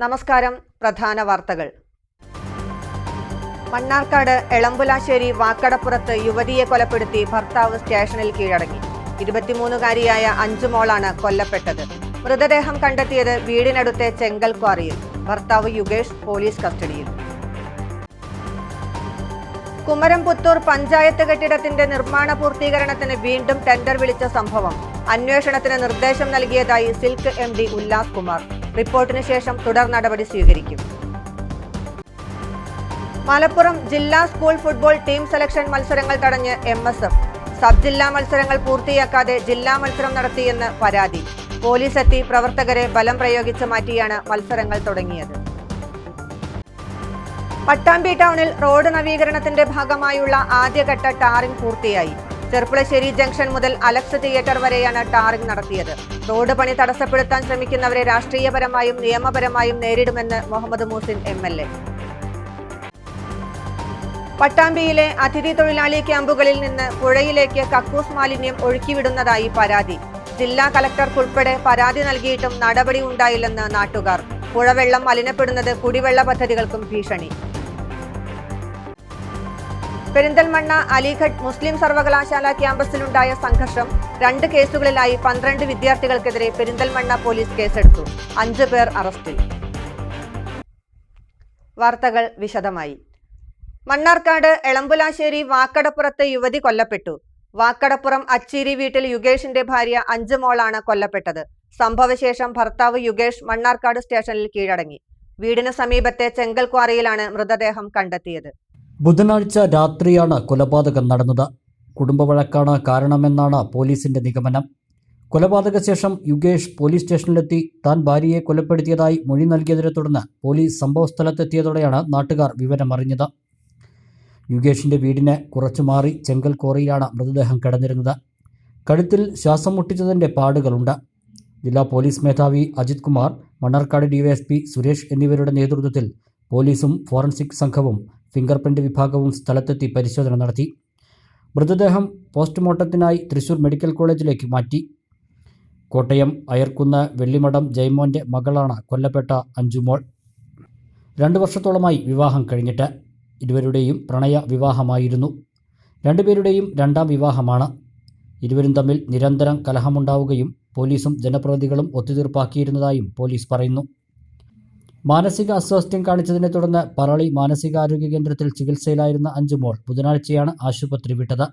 നമസ്കാരം. പ്രധാന വാർത്തകൾ. മണ്ണാർക്കാട് എളമ്പുലാശ്ശേരി വാക്കടപ്പുറത്ത് യുവതിയെ കൊലപ്പെടുത്തി ഭർത്താവ് സ്റ്റേഷനിൽ കീഴടങ്ങി. 23-കാരിയായ അഞ്ചുമോളാണ് കൊല്ലപ്പെട്ടത്. മൃതദേഹം കണ്ടെത്തിയത് വീടിനടുത്തെ ചെങ്കൽ ക്വാറിയിൽ. ഭർത്താവ് യുഗേഷ് പോലീസ് കസ്റ്റഡിയിൽ. കുമരംപുത്തൂർ പഞ്ചായത്ത് കെട്ടിടത്തിന്റെ നിർമ്മാണ പൂർത്തീകരണത്തിന് വീണ്ടും ടെൻഡർ വിളിച്ച സംഭവം. അന്വേഷണത്തിന് നിർദ്ദേശം നൽകിയതായി സിൽക്ക് MD ഉല്ലാസ് കുമാർ. റിപ്പോർട്ടിന് ശേഷം തുടർ നടപടി സ്വീകരിക്കും. മലപ്പുറം ജില്ലാ സ്കൂൾ ഫുട്ബോൾ ടീം സെലക്ഷൻ മത്സരങ്ങൾ തടഞ്ഞ് MSF. സബ് ജില്ലാ മത്സരങ്ങൾ പൂർത്തിയാക്കാതെ ജില്ലാ മത്സരം നടത്തിയെന്ന് പരാതി. പോലീസ് എത്തി പ്രവർത്തകരെ ബലം പ്രയോഗിച്ച് മാറ്റിയാണ് മത്സരങ്ങൾ തുടങ്ങിയത്. പട്ടാമ്പി ടൗണിൽ റോഡ് നവീകരണത്തിന്റെ ഭാഗമായുള്ള ആദ്യഘട്ട ടാറിംഗ് പൂർത്തിയായി. ചെർപ്പുളശ്ശേരി ജംഗ്ഷൻ മുതൽ അലക്സ് തിയേറ്റർ വരെയാണ് ടാറിംഗ് നടത്തിയത്. റോഡ് പണി തടസ്സപ്പെടുത്താൻ ശ്രമിക്കുന്നവരെ രാഷ്ട്രീയപരമായും നിയമപരമായും നേരിടുമെന്ന് മുഹമ്മദ് മൂസിൻ MLA. പട്ടാമ്പിയിലെ അതിഥി തൊഴിലാളി ക്യാമ്പുകളിൽ നിന്ന് പുഴയിലേക്ക് കക്കൂസ് മാലിന്യം ഒഴുക്കിവിടുന്നതായി പരാതി. ജില്ലാ കലക്ടർക്കുൾപ്പെടെ പരാതി നൽകിയിട്ടും നടപടി ഉണ്ടായില്ലെന്ന് നാട്ടുകാർ. പുഴവെള്ളം മലിനപ്പെടുന്നത് കുടിവെള്ള പദ്ധതികൾക്കും ഭീഷണി. പെരിന്തൽമണ്ണ അലിഘട്ട് മുസ്ലിം സർവകലാശാല ക്യാമ്പസിലുണ്ടായ സംഘർഷം. 2 കേസുകളിലായി 12 വിദ്യാർത്ഥികൾക്കെതിരെ പെരിന്തൽമണ്ണ പോലീസ് കേസെടുത്തു. 5 പേർ അറസ്റ്റിൽ. വാർത്തകൾ വിശദമായി. മണ്ണാർക്കാട് എളമ്പുലാശ്ശേരി വാക്കടപ്പുറത്ത് യുവതി കൊല്ലപ്പെട്ടു. വാക്കടപ്പുറം അച്ചീരി വീട്ടിൽ യുഗേഷിന്റെ ഭാര്യ അഞ്ചുമോളാണ് കൊല്ലപ്പെട്ടത്. സംഭവശേഷം ഭർത്താവ് യുഗേഷ് മണ്ണാർക്കാട് സ്റ്റേഷനിൽ കീഴടങ്ങി. വീടിന് സമീപത്തെ ചെങ്കൽ ക്വാറിയിലാണ് മൃതദേഹം കണ്ടെത്തിയത്. ബുധനാഴ്ച രാത്രിയാണ് കൊലപാതകം നടന്നത്. കുടുംബവഴക്കാണ് കാരണമെന്നാണ് പോലീസിന്റെ നിഗമനം. കൊലപാതക ശേഷം യുഗേഷ് പോലീസ് സ്റ്റേഷനിലെത്തി താൻ ഭാര്യയെ കൊലപ്പെടുത്തിയതായി മൊഴി നൽകിയതിനെ തുടർന്ന് പോലീസ് സംഭവസ്ഥലത്തെത്തിയതോടെയാണ് നാട്ടുകാർ വിവരമറിഞ്ഞത്. യുഗേഷിന്റെ വീടിന് കുറച്ചു മാറി ചെങ്കൽ ക്വാറിയിലാണ് മൃതദേഹം കിടന്നിരുന്നത്. കഴുത്തിൽ ശ്വാസം മുട്ടിച്ചതിന്റെ പാടുകളുണ്ട്. ജില്ലാ പോലീസ് മേധാവി അജിത് കുമാർ, മണ്ണാർക്കാട് DYSP സുരേഷ് എന്നിവരുടെ നേതൃത്വത്തിൽ പോലീസും ഫോറൻസിക് സംഘവും ഫിംഗർ പ്രിന്റ് വിഭാഗവും സ്ഥലത്തെത്തി പരിശോധന നടത്തി. മൃതദേഹം പോസ്റ്റ്മോർട്ടത്തിനായി തൃശൂർ മെഡിക്കൽ കോളേജിലേക്ക് മാറ്റി. കോട്ടയം അയർക്കുന്ന് വെള്ളിമഠം ജയ്മോന്റെ മകളാണ് കൊല്ലപ്പെട്ട അഞ്ചുമോൾ. 2 വർഷത്തോളമായി വിവാഹം കഴിഞ്ഞിട്ട്. ഇരുവരുടെയും പ്രണയ വിവാഹമായിരുന്നു. 2 പേരുടെയും 2ാം വിവാഹമാണ്. ഇരുവരും തമ്മിൽ നിരന്തരം കലഹമുണ്ടാവുകയും പോലീസും ജനപ്രതിനിധികളും ഒത്തുതീർപ്പാക്കിയിരുന്നതായും പോലീസ് പറയുന്നു. മാനസിക അസ്വാസ്ഥ്യം കാണിച്ചതിനെ തുടർന്ന് പറളി മാനസികാരോഗ്യ കേന്ദ്രത്തിൽ ചികിത്സയിലായിരുന്ന അഞ്ചുമോൾ ബുധനാഴ്ചയാണ് ആശുപത്രി വിട്ടത്.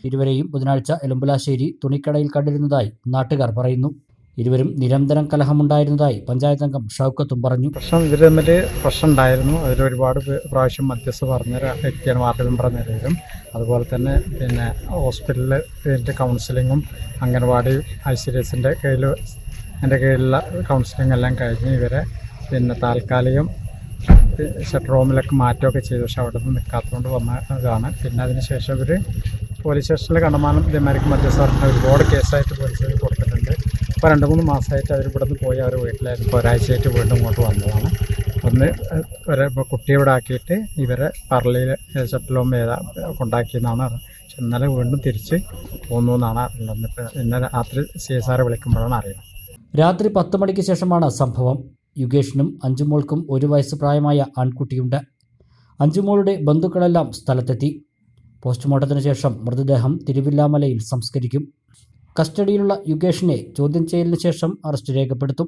ഇരുവരെയും ബുധനാഴ്ച എളമ്പുലാശ്ശേരി തുണിക്കടയിൽ കണ്ടിരുന്നതായി നാട്ടുകാർ പറയുന്നു. ഇരുവരും നിരന്തരം കലഹമുണ്ടായിരുന്നതായി പഞ്ചായത്ത് അംഗം ഷൗക്കത്തും പറഞ്ഞു. ഇവർ തമ്മിൽ പ്രശ്നം ഉണ്ടായിരുന്നു. അതിലൊരുപാട് പ്രാവശ്യം മധ്യസ്ഥ പറഞ്ഞ വ്യക്തിയാണ് വാർഡ് മെമ്പർ എന്ന നിലയിലും. അതുപോലെ തന്നെ ഹോസ്പിറ്റലിൽ ഇതിൻ്റെ കൗൺസിലിങ്ങും അംഗൻവാടി ICDSൻ്റെ കീഴിലുള്ള കൗൺസിലിംഗ് എല്ലാം കഴിഞ്ഞ് ഇവരെ താൽക്കാലികം ഷട്ടർ റൂമിലൊക്കെ മാറ്റുകയൊക്കെ ചെയ്തു. പക്ഷെ അവിടെ നിന്ന് നിൽക്കാത്തതുകൊണ്ട് വന്നതാണ്. പിന്നെ അതിനുശേഷം ഇവർ പോലീസ് സ്റ്റേഷനിൽ കണ്ടമാനം ഇതേമാതിരിക്ക് മധ്യസ്ഥ ഒരുപാട് കേസായിട്ട് പോലീസിൽ കൊടുത്തിട്ടുണ്ട്. ഇപ്പോൾ 2-3 മാസമായിട്ട് അവർ ഇവിടെ നിന്ന് പോയി അവർ വീട്ടിലായിരുന്നു. ഇപ്പോൾ ഒരാഴ്ചയായിട്ട് വീണ്ടും ഇങ്ങോട്ട് വന്നതാണ്. ഒന്ന് കുട്ടിയെ ഇവിടെ ആക്കിയിട്ട് ഇവരെ പറളിയിൽ ഷട്ടർ റൂം കൊണ്ടാക്കിയെന്നാണ്. പക്ഷെ ഇന്നലെ വീണ്ടും തിരിച്ച് പോന്നു എന്നാണ് അറിയുന്നത്. ഇന്നലെ രാത്രി CSR വിളിക്കുമ്പോഴാണ് അറിയുന്നത്. രാത്രി 10 മണിക്ക് ശേഷമാണ് സംഭവം. യുഗേഷിനും അഞ്ചുമോൾക്കും 1 വയസ്സ് പ്രായമായ ആൺകുട്ടിയുണ്ട്. അഞ്ചുമോളുടെ ബന്ധുക്കളെല്ലാം സ്ഥലത്തെത്തി. പോസ്റ്റ്മോർട്ടത്തിന് ശേഷം മൃതദേഹം തിരുവില്ലാമലയിൽ സംസ്കരിക്കും. കസ്റ്റഡിയിലുള്ള യുഗേഷിനെ ചോദ്യം ചെയ്യലിന് ശേഷം അറസ്റ്റ് രേഖപ്പെടുത്തും.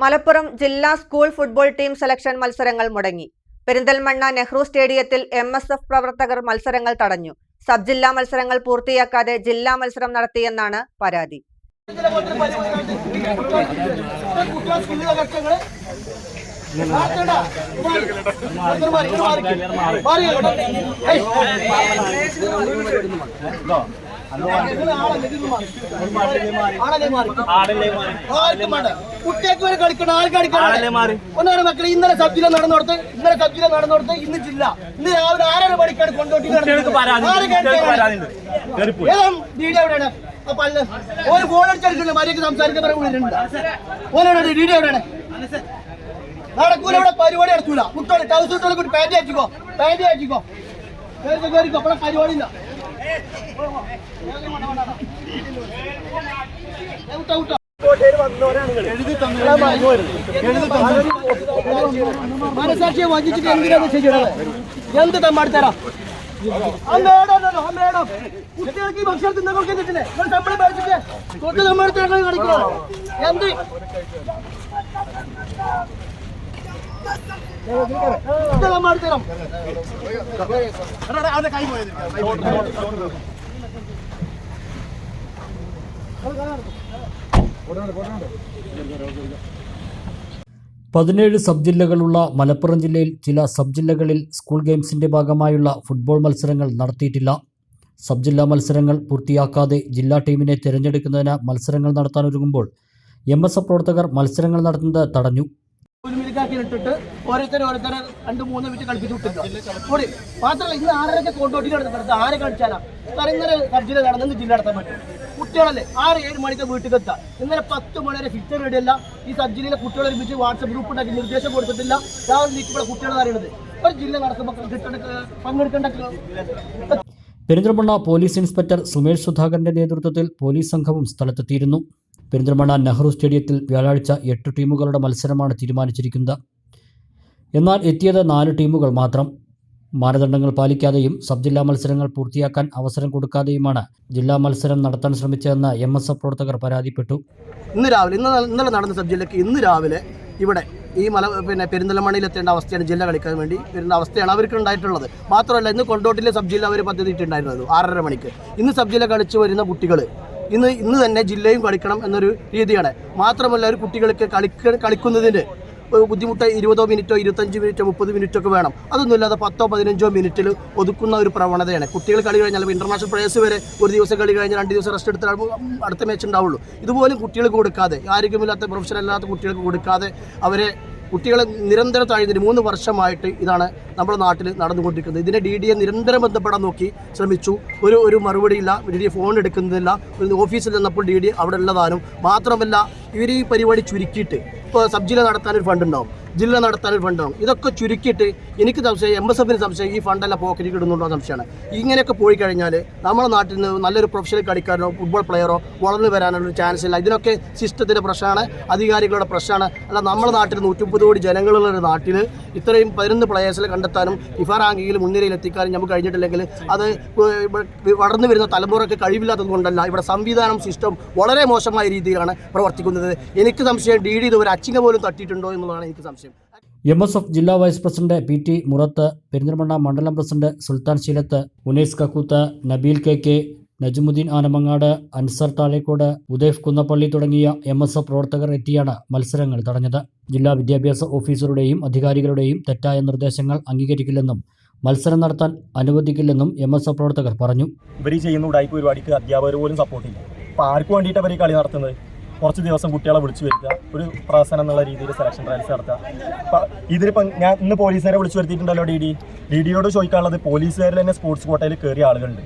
മലപ്പുറം ജില്ലാ സ്കൂൾ ഫുട്ബോൾ ടീം സെലക്ഷൻ മത്സരങ്ങൾ മുടങ്ങി. പെരിന്തൽമണ്ണ നെഹ്റു സ്റ്റേഡിയത്തിൽ MSF പ്രവർത്തകർ മത്സരങ്ങൾ തടഞ്ഞു. സബ് ജില്ലാ മത്സരങ്ങൾ പൂർത്തിയാക്കാതെ ജില്ലാ മത്സരം നടത്തിയെന്നാണ് പരാതി. കുട്ടികൾക്ക് വരെ കളിക്കണം. ആര് കളിക്കണം? ഒന്നാണ് മക്കളെ ഇന്നലെ സബ്ജില നടന്നോടത്ത് ഇന്ന് ജില്ല ഇന്ന് രാവിലെ 6:30 മണിക്കാണ് കൊണ്ടോട്ടി വീഡിയോ എവിടെയാണ്? ഒരു ഫോൺ അടിച്ചെടുക്കില്ല. മര്യാദക്ക് സംസാരിക്കാൻ ഓനോട് വീഡിയോ എവിടെയാണ്? നടക്കൂല. ഇവിടെ പരിപാടി നടക്കൂല. കുട്ടികൾ ടൗസ് കുട്ടികളെ കൂടി പാൻറ് അയച്ചിക്കോ. അപ്പോൾ പരിപാടി ഇല്ല. മനസാക്ഷിയെ വഞ്ചിച്ചിട്ട് എന്തിനാണ് ശരിയാണ്? എന്ത് തമ്മാടിത്തരാ? കുട്ടികൾക്ക് ഈ ഭക്ഷണം തിന്നാൻ കൊടുക്കുന്നില്ലേ? നമ്മളെ മേടിച്ചിട്ട് തൊട്ട് തമ്മാടിത്തരങ്ങൾ കാണിക്കണോ? എന്ത് തമ്മാടിത്തരം? കൈ പോയത് 17 സബ് ജില്ലകളുള്ള മലപ്പുറം ജില്ലയിൽ ചില സബ് ജില്ലകളിൽ സ്കൂൾ ഗെയിംസിന്റെ ഭാഗമായുള്ള ഫുട്ബോൾ മത്സരങ്ങൾ നടത്തിയിട്ടില്ല. സബ് ജില്ലാ മത്സരങ്ങൾ പൂർത്തിയാക്കാതെ ജില്ലാ ടീമിനെ തിരഞ്ഞെടുക്കുന്നതിന് മത്സരങ്ങൾ നടത്താനൊരുങ്ങുമ്പോൾ MSF പ്രവർത്തകർ മത്സരങ്ങൾ നടത്തുന്നത് തടഞ്ഞു. ഇട്ടിട്ട് ഓരോരുത്തരെ 2-3 മിനിറ്റ് കളിപ്പിച്ച് വിട്ടില്ല. മാത്രമല്ല ഇന്ന് 6:30 കൊണ്ടോട്ടി നടത്തുന്നത് ആരെ കളിച്ചാലാ? ഇന്നലെ സബ് ജില്ല നടന്നെങ്കിൽ ജില്ല നടത്താൻ പറ്റും. കുട്ടികളല്ലേ 6-7 മണിക്ക് വീട്ടിൽ എത്താം. ഇന്നലെ 10 മണി വരെ ഫിക്ചർ റെഡിയല്ല. ഈ സബ് ജില്ലയിലെ കുട്ടികളെ ഒരുമിച്ച് വാട്സപ്പ് ഗ്രൂപ്പ് ഉണ്ടാക്കി നിർദ്ദേശം കൊടുത്തിട്ടില്ല. രാവിലെ നീക്കുമ്പോൾ കുട്ടികളെ അറിയണത് ഒരു ജില്ല നടക്കുമ്പോൾ പങ്കെടുക്കേണ്ട. പെരിന്തൽമണ്ണ പോലീസ് ഇൻസ്പെക്ടർ സുമേഷ് സുധാകരന്റെ നേതൃത്വത്തിൽ പോലീസ് സംഘവും സ്ഥലത്തെത്തിയിരുന്നു. പെരിന്തൽമണ്ണ നെഹ്റു സ്റ്റേഡിയത്തിൽ വ്യാഴാഴ്ച 8 ടീമുകളുടെ മത്സരമാണ് തീരുമാനിച്ചിരിക്കുന്നത്. എന്നാൽ എത്തിയത് 4 ടീമുകൾ മാത്രം. മാനദണ്ഡങ്ങൾ പാലിക്കാതെയും സബ് ജില്ലാ മത്സരങ്ങൾ പൂർത്തിയാക്കാൻ അവസരം കൊടുക്കാതെയുമാണ് ജില്ലാ മത്സരം നടത്താൻ ശ്രമിച്ചതെന്ന് MSF പ്രവർത്തകർ പരാതിപ്പെട്ടു. ഇന്നലെ നടന്ന സബ് ജില്ലയ്ക്ക് ഇന്ന് രാവിലെ ഇവിടെ ഈ പെരിന്തൽമണ്ണയിൽ എത്തേണ്ട അവസ്ഥയാണ്. ജില്ല കളിക്കാൻ വേണ്ടി വരുന്ന അവസ്ഥയാണ് അവർക്ക് ഉണ്ടായിട്ടുള്ളത്. മാത്രമല്ല ഇന്ന് കൊണ്ടോട്ടിലെ സബ് ജില്ല അവർ പദ്ധതി ഇട്ടുണ്ടായിരുന്നത് 6:30 മണിക്ക്. ഇന്ന് സബ് ജില്ല കളിച്ച് വരുന്ന കുട്ടികൾ ഇന്ന് തന്നെ ജില്ലയും കളിക്കണം എന്നൊരു രീതിയാണ്. മാത്രമല്ല ഒരു കുട്ടികൾക്ക് കളിക്കുന്നതിന് ബുദ്ധിമുട്ട് 20 മിനിറ്റോ 25 മിനിറ്റോ 30 മിനിറ്റോ ഒക്കെ വേണം. അതൊന്നുമില്ലാതെ 10-15 മിനിറ്റിൽ ഒതുക്കുന്ന ഒരു പ്രവണതയാണ്. കുട്ടികൾ കളി കഴിഞ്ഞാൽ ഇന്റർനാഷണൽ പ്ലേയേഴ്സ് വരെ ഒരു ദിവസം കളി കഴിഞ്ഞാൽ 2 ദിവസം റെസ്റ്റ് എടുത്താൽ അടുത്ത മാച്ച് ഉണ്ടാവുള്ളൂ. ഇതുപോലും കുട്ടികൾക്ക് കൊടുക്കാതെ, ആരോഗ്യമില്ലാത്ത പ്രൊഫഷണൽ അല്ലാത്ത കുട്ടികൾക്ക് കൊടുക്കാതെ അവരെ കുട്ടികളെ നിരന്തരം താഴ്ന്നിട്ട് 3 വർഷമായിട്ട് ഇതാണ് നമ്മുടെ നാട്ടിൽ നടന്നുകൊണ്ടിരിക്കുന്നത്. ഇതിനെ DDA നിരന്തരം ബന്ധപ്പെടാൻ നോക്കി ശ്രമിച്ചു. ഒരു മറുപടിയില്ല. DDA ഫോൺ എടുക്കുന്നില്ല. ഓഫീസിൽ നിന്നപ്പോൾ DDA അവിടെ ഉള്ളതാനും മാത്രമല്ല ഇവർ ഈ പരിപാടി ചുരുക്കിയിട്ട് ഇപ്പോൾ സബ് ജില്ല നടത്താനൊരു ഫണ്ട് ഉണ്ടാവും, ജില്ല നടത്താനൊരു ഫണ്ട് ഉണ്ടാവും. ഇതൊക്കെ ചുരുക്കിയിട്ട് എനിക്ക് സംശയം MSFന് സംശയം ഈ ഫണ്ടെല്ലാം പോക്കറ്റിൽ ഇടുന്നുണ്ടോ സംശയമാണ്. ഇങ്ങനെയൊക്കെ പോയി കഴിഞ്ഞാൽ നമ്മുടെ നാട്ടിൽ നിന്ന് നല്ലൊരു പ്രൊഫഷണൽ കളിക്കാരനോ ഫുട്ബോൾ പ്ലെയറോ വളർന്നു വരാനുള്ള ചാൻസ് ഇല്ല. ഇതിനൊക്കെ സിസ്റ്റത്തിൻ്റെ പ്രശ്നമാണ്, അധികാരികളുടെ പ്രശ്നമാണ്. അല്ല നമ്മുടെ നാട്ടിൽ 130 കോടി ജനങ്ങളുള്ള ഒരു നാട്ടിൽ ഇത്രയും 11 പ്ലെയേഴ്സിനെ കണ്ടെത്താനും FIFA റാങ്കിങ്ങിൽ മുൻനിരയിൽ എത്തിക്കാനും നമുക്ക് കഴിഞ്ഞിട്ടില്ലെങ്കിൽ അത് വളർന്നു വരുന്ന തലമുറയ്ക്ക് കഴിവില്ലാത്തത് കൊണ്ടല്ല. ഇവിടെ സംവിധാനം സിസ്റ്റം വളരെ മോശമായ രീതിയിലാണ് പ്രവർത്തിക്കുന്നത്. എനിക്ക് സംശയം DD ഇതുവരെ അച്ചിങ്ങ പോലും തട്ടിയിട്ടുണ്ടോ എന്നുള്ളതാണ് എനിക്ക് സംശയം. MSF ജില്ലാ വൈസ് പ്രസിഡന്റ് PT മുറത്ത്, പെരിന്തൽമണ്ണ മണ്ഡലം പ്രസിഡന്റ് സുൽത്താൻ ശീലത്ത്, ഉനൈസ് കക്കൂത്ത്, നബീൽ KK, നജുമുദ്ദീൻ ആനമങ്ങാട്, അൻസർ താഴേക്കോട്, ഉദൈഫ് കുന്നപ്പള്ളി തുടങ്ങിയ MSF പ്രവർത്തകർ എത്തിയാണ് മത്സരങ്ങൾ തടഞ്ഞത്. ജില്ലാ വിദ്യാഭ്യാസ ഓഫീസറുടെയും അധികാരികളുടെയും തെറ്റായ നിർദ്ദേശങ്ങൾ അംഗീകരിക്കില്ലെന്നും മത്സരം നടത്താൻ അനുവദിക്കില്ലെന്നും MSF പ്രവർത്തകർ പറഞ്ഞു. ഇവർ ചെയ്യുന്ന ഉടായ്പ പരിപാടിക്ക് അധ്യാപകർ പോലും സപ്പോർട്ട് ചെയ്യും. അപ്പോൾ ആർക്കു വേണ്ടിയിട്ട് അവർ കളി നടത്തുന്നത്? കുറച്ച് ദിവസം കുട്ടികളെ വിളിച്ചു വരുത്തുക, ഒരു പ്രവർത്തനം എന്നുള്ള രീതിയിൽ സെലക്ഷൻ ട്രയൽസ് നടത്തുക. അപ്പം ഇതിലിപ്പം ഞാൻ ഇന്ന് പോലീസുകാരെ വിളിച്ചു വരുത്തിയിട്ടുണ്ടല്ലോ. DDയോട് ചോദിക്കാനുള്ളത്, പോലീസുകാരിൽ തന്നെ സ്പോർട്സ് കോട്ടയിൽ കയറിയ ആളുകളുണ്ട്.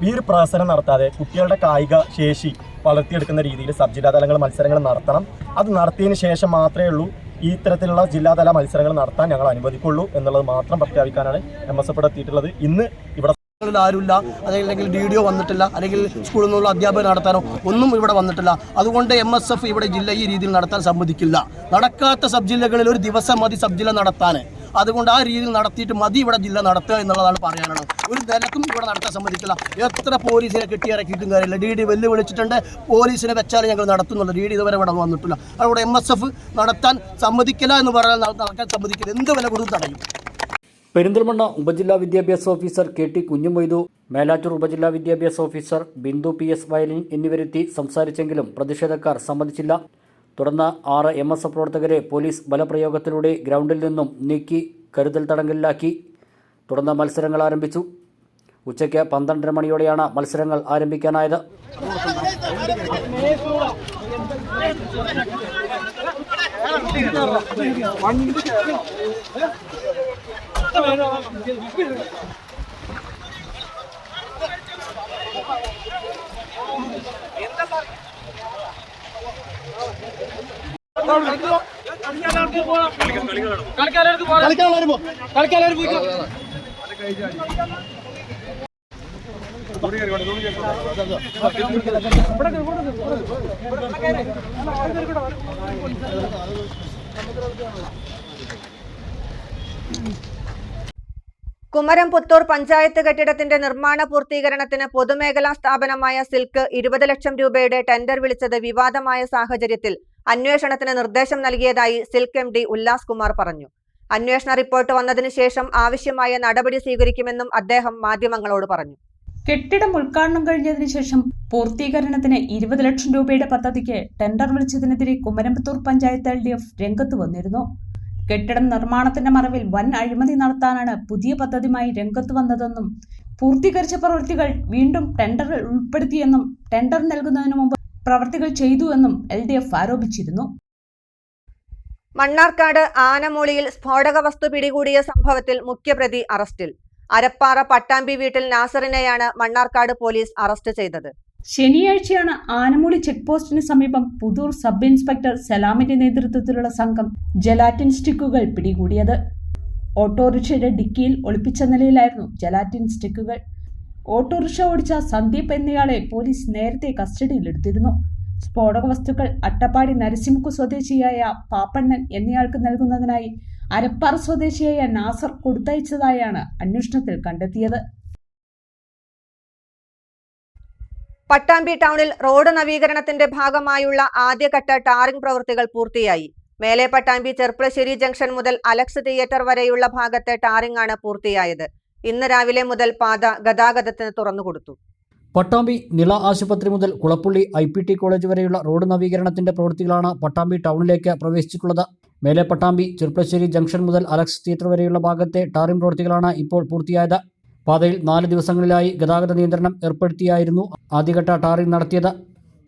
ഈ ഒരു പ്രവർത്തനം നടത്താതെ കുട്ടികളുടെ കായിക ശേഷി വളർത്തിയെടുക്കുന്ന രീതിയിൽ സബ് ജില്ലാതലങ്ങൾ മത്സരങ്ങൾ നടത്തണം. അത് നടത്തിയതിന് ശേഷം മാത്രമേ ഉള്ളൂ ഈ ഇത്തരത്തിലുള്ള ജില്ലാതല മത്സരങ്ങൾ നടത്താൻ ഞങ്ങൾ അനുവദിക്കുള്ളൂ എന്നുള്ളത് മാത്രം പ്രഖ്യാപിക്കാനാണ് MSF എത്തിയിട്ടുള്ളത്. ഇന്ന് ഇവിടെ ആരുമില്ല, അതല്ലെങ്കിൽ DDO വന്നിട്ടില്ല, അല്ലെങ്കിൽ സ്കൂളിൽ നിന്നുള്ള അധ്യാപകർ നടത്താനോ ഒന്നും ഇവിടെ വന്നിട്ടില്ല. അതുകൊണ്ട് MSF ഇവിടെ ജില്ല ഈ രീതിയിൽ നടത്താൻ സമ്മതിക്കില്ല. നടക്കാത്ത സബ് ജില്ലകളിൽ ഒരു ദിവസം മതി സബ് ജില്ല നടത്താൻ. അതുകൊണ്ട് ആ രീതിയിൽ നടത്തിയിട്ട് മതി ഇവിടെ ജില്ല നടത്തുക എന്നുള്ളതാണ് പറയാനുള്ളത്. ഒരു നിലക്കും ഇവിടെ നടത്താൻ സമ്മതിക്കില്ല. എത്ര പോലീസിനെ കെട്ടിയിറക്കിയിട്ടും കാര്യമില്ല. DD വെല്ലുവിളിച്ചിട്ടുണ്ട്, പോലീസിനെ വെച്ചാൽ ഞങ്ങൾ നടത്തുന്നുള്ളൂ. DD ഇതുവരെ ഇവിടെ വന്നിട്ടില്ല. അതുകൊണ്ട് MSF നടത്താൻ സമ്മതിക്കില്ല എന്ന് പറഞ്ഞാൽ നടക്കാൻ സമ്മതിക്കില്ല. എന്ത് വില കൊടുത്ത് തടയും. പെരിന്തൽമണ്ണ ഉപജില്ലാ വിദ്യാഭ്യാസ ഓഫീസർ KT കുഞ്ഞുമൊയ്തു, മേലാറ്റൂർ ഉപജില്ലാ വിദ്യാഭ്യാസ ഓഫീസർ ബിന്ദു PS വയലിൻ എന്നിവരെത്തി സംസാരിച്ചെങ്കിലും പ്രതിഷേധക്കാർ സമ്മതിച്ചില്ല. തുടർന്ന് 6 MSF പ്രവർത്തകരെ പോലീസ് ബലപ്രയോഗത്തിലൂടെ ഗ്രൗണ്ടിൽ നിന്നും നീക്കി കരുതൽ തടങ്കലിലാക്കി. തുടർന്ന് മത്സരങ്ങൾ ആരംഭിച്ചു. ഉച്ചയ്ക്ക് 12:30 മണിയോടെയാണ് മത്സരങ്ങൾ ആരംഭിക്കാനായത്. കുമരംപുത്തൂർ പഞ്ചായത്ത് കെട്ടിടത്തിന്റെ നിർമ്മാണ പൂർത്തീകരണത്തിന് പൊതുമേഖലാ സ്ഥാപനമായ സിൽക്ക് 20 ലക്ഷം രൂപയുടെ ടെൻഡർ വിളിച്ചത് വിവാദമായ സാഹചര്യത്തിൽ അന്വേഷണത്തിന് നിർദ്ദേശം നൽകിയതായി സിൽക്ക് MD ഉല്ലാസ് കുമാർ പറഞ്ഞു. അന്വേഷണ റിപ്പോർട്ട് വന്നതിനു ശേഷം ആവശ്യമായ നടപടി സ്വീകരിക്കുമെന്നും അദ്ദേഹം മാധ്യമങ്ങളോട് പറഞ്ഞു. കെട്ടിടം ഉദ്ഘാടനം കഴിഞ്ഞതിനു ശേഷം പൂർത്തീകരണത്തിന് 20 ലക്ഷം രൂപയുടെ പദ്ധതിക്ക് ടെൻഡർ വിളിച്ചതിനെതിരെ കുമരംപുത്തൂർ പഞ്ചായത്ത് LDF രംഗത്ത് വന്നിരുന്നു. കെട്ടിടം നിർമ്മാണത്തിന്റെ മറവിൽ വൻ അഴിമതി നടത്താനാണ് പുതിയ പദ്ധതിയുമായി രംഗത്ത് വന്നതെന്നും പൂർത്തീകരിച്ച പ്രവൃത്തികൾ വീണ്ടും ടെൻഡറിൽ ഉൾപ്പെടുത്തിയെന്നും ടെൻഡർ നൽകുന്നതിന് മുമ്പ് പ്രവൃത്തികൾ ചെയ്തുവെന്നും LDF ആരോപിച്ചിരുന്നു. മണ്ണാർക്കാട് ആനമൂളിയിൽ സ്ഫോടക വസ്തു പിടികൂടിയ സംഭവത്തിൽ മുഖ്യപ്രതി അറസ്റ്റിൽ. അരപ്പാറ പട്ടാമ്പി വീട്ടിൽ നാസറിനെയാണ് മണ്ണാർക്കാട് പോലീസ് അറസ്റ്റ് ചെയ്തത്. ശനിയാഴ്ചയാണ് ആനമൂളി ചെക്ക് പോസ്റ്റിന് സമീപം പുതൂർ സബ് ഇൻസ്പെക്ടർ സലാമിന്റെ നേതൃത്വത്തിലുള്ള സംഘം ജലാറ്റിൻ സ്റ്റിക്കുകൾ പിടികൂടിയത്. ഓട്ടോറിക്ഷയുടെ ഡിക്കിയിൽ ഒളിപ്പിച്ച നിലയിലായിരുന്നു ജലാറ്റിൻ സ്റ്റിക്കുകൾ. ഓട്ടോറിക്ഷ ഓടിച്ച സന്ദീപ് എന്നയാളെ പോലീസ് നേരത്തെ കസ്റ്റഡിയിലെടുത്തിരുന്നു. സ്ഫോടക വസ്തുക്കൾ അട്ടപ്പാടി നരസിംഹു സ്വദേശിയായ പാപ്പണ്ണൻ എന്നയാൾക്ക് നൽകുന്നതിനായി അരപ്പാറ സ്വദേശിയായ നാസർ കൊടുത്തയച്ചതായാണ് അന്വേഷണത്തിൽ കണ്ടെത്തിയത്. പട്ടാമ്പി ടൗണിൽ റോഡ് നവീകരണത്തിന്റെ ഭാഗമായുള്ള ആദ്യഘട്ട ടാറിംഗ് പ്രവൃത്തികൾ പൂർത്തിയായി. മേലെ പട്ടാമ്പി ചെർപ്പളശ്ശേരി ജംഗ്ഷൻ മുതൽ അലക്സ് തിയേറ്റർ വരെയുള്ള ഭാഗത്തെ ടാറിംഗ് ആണ് പൂർത്തിയായത്. ഇന്ന് രാവിലെ മുതൽ പാത ഗതാഗതത്തിന് തുറന്നുകൊടുത്തു. പട്ടാമ്പി നിള ആശുപത്രി മുതൽ കുളപ്പുള്ളി IPT കോളേജ് വരെയുള്ള റോഡ് നവീകരണത്തിന്റെ പ്രവൃത്തികളാണ് പട്ടാമ്പി ടൗണിലേക്ക് പ്രവേശിച്ചിട്ടുള്ളത്. മേലെ പട്ടാമ്പി ചെർപ്പളശ്ശേരി ജംഗ്ഷൻ മുതൽ അലക്സ് തിയേറ്റർ വരെയുള്ള ഭാഗത്തെ ടാറിംഗ് പ്രവൃത്തികളാണ് ഇപ്പോൾ പൂർത്തിയായത്. പാതയിൽ 4 ദിവസങ്ങളിലായി ഗതാഗത നിയന്ത്രണം ഏർപ്പെടുത്തിയായിരുന്നു ആദ്യഘട്ട ടാറിംഗ് നടത്തിയത്.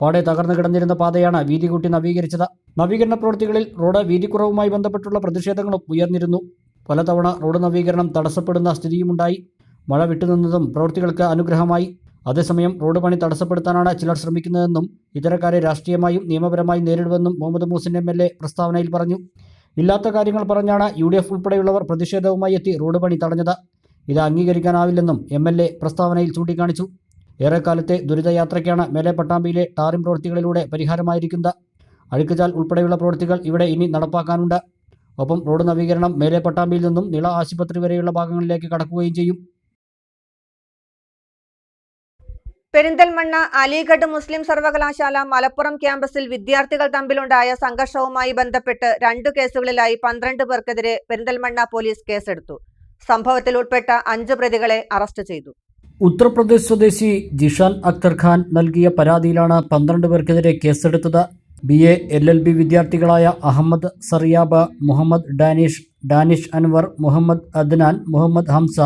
പാടെ തകർന്നു കിടന്നിരുന്ന പാതയാണ് വീതി കൂട്ടി നവീകരിച്ചത്. നവീകരണ പ്രവൃത്തികളിൽ റോഡ് വീതിക്കുറവുമായി ബന്ധപ്പെട്ടുള്ള പ്രതിഷേധങ്ങളും ഉയർന്നിരുന്നു. പലതവണ റോഡ് നവീകരണം തടസ്സപ്പെടുന്ന സ്ഥിതിയുമുണ്ടായി. മഴ വിട്ടുനിന്നതും പ്രവൃത്തികൾക്ക് അനുഗ്രഹമായി. അതേസമയം റോഡ് പണി തടസ്സപ്പെടുത്താനാണ് ചിലർ ശ്രമിക്കുന്നതെന്നും ഇത്തരക്കാരെ രാഷ്ട്രീയമായും നിയമപരമായും നേരിടുമെന്നും മുഹമ്മദ് മൂസിൻ MLA പ്രസ്താവനയിൽ പറഞ്ഞു. ഇല്ലാത്ത കാര്യങ്ങൾ പറഞ്ഞാണ് UDF ഉൾപ്പെടെയുള്ളവർ പ്രതിഷേധവുമായി എത്തി റോഡ് പണി തടഞ്ഞത്. ഇത് അംഗീകരിക്കാനാവില്ലെന്നും MLA പ്രസ്താവനയിൽ ചൂണ്ടിക്കാണിച്ചു. ഏറെക്കാലത്തെ ദുരിതയാത്രയ്ക്കാണ് മേലെ പട്ടാമ്പിയിലെ ടാറിംഗ് പ്രവൃത്തികളിലൂടെ പരിഹാരമായിരിക്കുന്നത്. അഴുക്കുചാൽ ഉൾപ്പെടെയുള്ള പ്രവൃത്തികൾ ഇവിടെ ഇനി നടപ്പാക്കാനുണ്ട്. ഒപ്പം റോഡ് നവീകരണം മേലെ പട്ടാമ്പിയിൽ നിന്നും നിള ആശുപത്രി വരെയുള്ള ഭാഗങ്ങളിലേക്ക് കടക്കുകയും ചെയ്യും. പെരിന്തൽമണ്ണ അലിഗഡ് മുസ്ലിം സർവകലാശാല മലപ്പുറം ക്യാമ്പസിൽ വിദ്യാർത്ഥികൾ തമ്മിലുണ്ടായ സംഘർഷവുമായി ബന്ധപ്പെട്ട് 2 കേസുകളിലായി 12 പേർക്കെതിരെ പെരിന്തൽമണ്ണ പോലീസ് കേസെടുത്തു. സംഭവത്തിൽ ഉൾപ്പെട്ട 5 പ്രതികളെ അറസ്റ്റ് ചെയ്തു. ഉത്തർപ്രദേശ് സ്വദേശി ജിഷാൻ അക്തർ ഖാൻ നൽകിയ പരാതിയിലാണ് 12 പേർക്കെതിരെ കേസെടുത്തത്. BA LLB വിദ്യാർത്ഥികളായ അഹമ്മദ് സറിയാബ്, മുഹമ്മദ് ഡാനിഷ് അൻവർ, മുഹമ്മദ് അദ്നാൻ, മുഹമ്മദ് ഹംസ,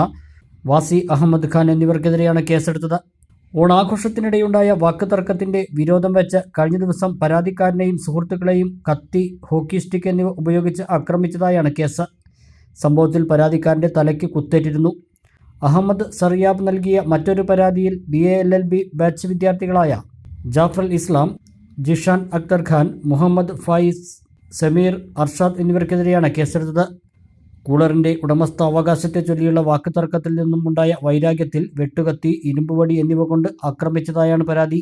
വാസി അഹമ്മദ് ഖാൻ എന്നിവർക്കെതിരെയാണ് കേസെടുത്തത്. ഓണാഘോഷത്തിനിടെയുണ്ടായ വാക്കുതർക്കത്തിന്റെ വിരോധം വെച്ച് കഴിഞ്ഞ ദിവസം പരാതിക്കാരനെയും സുഹൃത്തുക്കളെയും കത്തി, ഹോക്കി സ്റ്റിക്ക് എന്നിവ ഉപയോഗിച്ച് ആക്രമിച്ചതായാണ് കേസ്. സംഭവത്തിൽ പരാതിക്കാരന്റെ തലയ്ക്ക് കുത്തേറ്റിരുന്നു. അഹമ്മദ് സറിയാബ് നൽകിയ മറ്റൊരു പരാതിയിൽ BA LLB ബാച്ച് വിദ്യാർത്ഥികളായ ജാഫർ ഇസ്ലാം, ജിഷാൻ അക്തർ ഖാൻ, മുഹമ്മദ് ഫായിസ്, സമീർ, അർഷാദ് എന്നിവർക്കെതിരെയാണ് കേസെടുത്തത്. കൂളറിന്റെ ഉടമസ്ഥാവകാശത്തെ ചൊല്ലിയുള്ള വാക്കുതർക്കത്തിൽ നിന്നും ഉണ്ടായ വൈരാഗ്യത്തിൽ വെട്ടുകത്തി, ഇരുമ്പുവടി എന്നിവ കൊണ്ട് ആക്രമിച്ചതായാണ് പരാതി.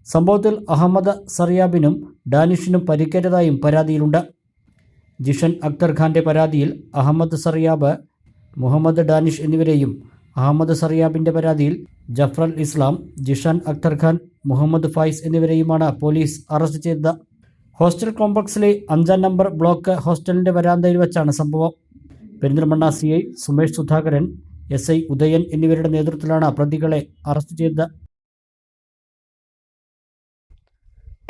സംഭവത്തിൽ അഹമ്മദ് സറിയാബിനും ഡാനിഷിനും പരിക്കേറ്റതായും പരാതിയിലുണ്ട്. ജിഷൻ അക്തർ ഖാന്റെ പരാതിയിൽ അഹമ്മദ് സറിയാബ്, മുഹമ്മദ് ഡാനിഷ് എന്നിവരെയും, അഹമ്മദ് സറിയാബിന്റെ പരാതിയിൽ ജഫ്രൽ ഇസ്ലാം, ജിഷാൻ അക്തർ ഖാൻ, മുഹമ്മദ് ഫായിസ് എന്നിവരെയുമാണ് പോലീസ് അറസ്റ്റ് ചെയ്തത്. ഹോസ്റ്റൽ കോംപ്ലക്സിലെ 5-ാം നമ്പർ ബ്ലോക്ക് ഹോസ്റ്റലിന്റെ വരാന്തയിൽ വെച്ചാണ് സംഭവം. പെരിന്തൽമണ്ണ CI സുമേഷ് സുധാകരൻ, SI ഉദയൻ എന്നിവരുടെ നേതൃത്വത്തിലാണ് പ്രതികളെ അറസ്റ്റ് ചെയ്തത്.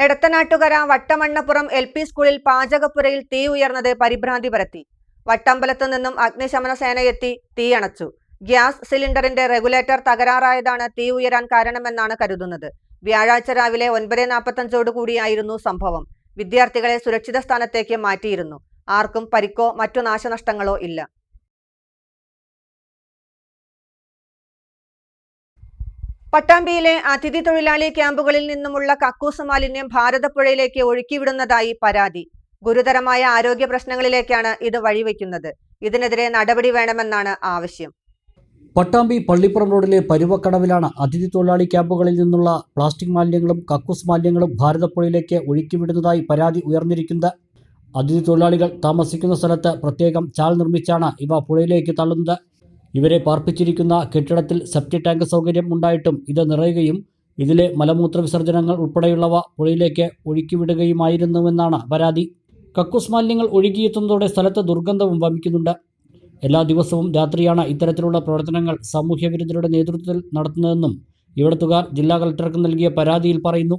എടത്തനാട്ടുകര വട്ടമണ്ണപ്പുറം LP സ്കൂളിൽ പാചകപ്പുരയിൽ തീ ഉയർന്നത് പരിഭ്രാന്തി പരത്തി. വട്ടമ്പലത്തു നിന്നും അഗ്നിശമന സേനയെത്തി തീയണച്ചു. ഗ്യാസ് സിലിണ്ടറിന്റെ റെഗുലേറ്റർ തകരാറായതാണ് തീ ഉയരാൻ കാരണമെന്നാണ് കരുതുന്നത്. വ്യാഴാഴ്ച രാവിലെ 9:45 കൂടിയായിരുന്നു സംഭവം. വിദ്യാർത്ഥികളെ സുരക്ഷിത സ്ഥാനത്തേക്ക് മാറ്റിയിരുന്നു. ആർക്കും പരിക്കോ മറ്റു നാശനഷ്ടങ്ങളോ ഇല്ല. പട്ടാമ്പിയിലെ അതിഥി തൊഴിലാളി ക്യാമ്പുകളിൽ നിന്നുമുള്ള കക്കൂസ് മാലിന്യം ഭാരതപ്പുഴയിലേക്ക് ഒഴുക്കിവിടുന്നതായി പരാതി. ഗുരുതരമായ ആരോഗ്യ പ്രശ്നങ്ങളിലേക്കാണ് ഇത് വഴിവെക്കുന്നത്. ഇതിനെതിരെ നടപടി വേണമെന്നാണ് ആവശ്യം. പട്ടാമ്പി പള്ളിപ്പുറം റോഡിലെ പരുവക്കടവിലാണ് അതിഥി തൊഴിലാളി ക്യാമ്പുകളിൽ നിന്നുള്ള പ്ലാസ്റ്റിക് മാലിന്യങ്ങളും കക്കൂസ് മാലിന്യങ്ങളും ഭാരതപ്പുഴയിലേക്ക് ഒഴുക്കിവിടുന്നതായി പരാതി ഉയർന്നിരിക്കുന്നത്. അതിഥി തൊഴിലാളികൾ താമസിക്കുന്ന സ്ഥലത്ത് പ്രത്യേകം ചാൽ നിർമ്മിച്ചാണ് ഇവ പുഴയിലേക്ക് തള്ളുന്നത്. ഇവരെ പാർപ്പിച്ചിരിക്കുന്ന കെട്ടിടത്തിൽ സെപ്റ്റി ടാങ്ക് സൗകര്യം ഉണ്ടായിട്ടും ഇത് നിറയുകയും ഇതിലെ മലമൂത്ര വിസർജനങ്ങൾ ഉൾപ്പെടെയുള്ളവ പുഴയിലേക്ക് ഒഴുക്കിവിടുകയുമായിരുന്നുവെന്നാണ് പരാതി. കക്കൂസ് മാലിന്യങ്ങൾ ഒഴുകിയെത്തുന്നതോടെ സ്ഥലത്ത് ദുർഗന്ധവും വമിക്കുന്നുണ്ട്. എല്ലാ ദിവസവും രാത്രിയാണ് ഇത്തരത്തിലുള്ള പ്രവർത്തനങ്ങൾ സാമൂഹ്യവിരുദ്ധരുടെ നേതൃത്വത്തിൽ നടത്തുന്നതെന്നും ഇവിടത്തുകാർ ജില്ലാ കളക്ടർക്ക് നൽകിയ പരാതിയിൽ പറയുന്നു.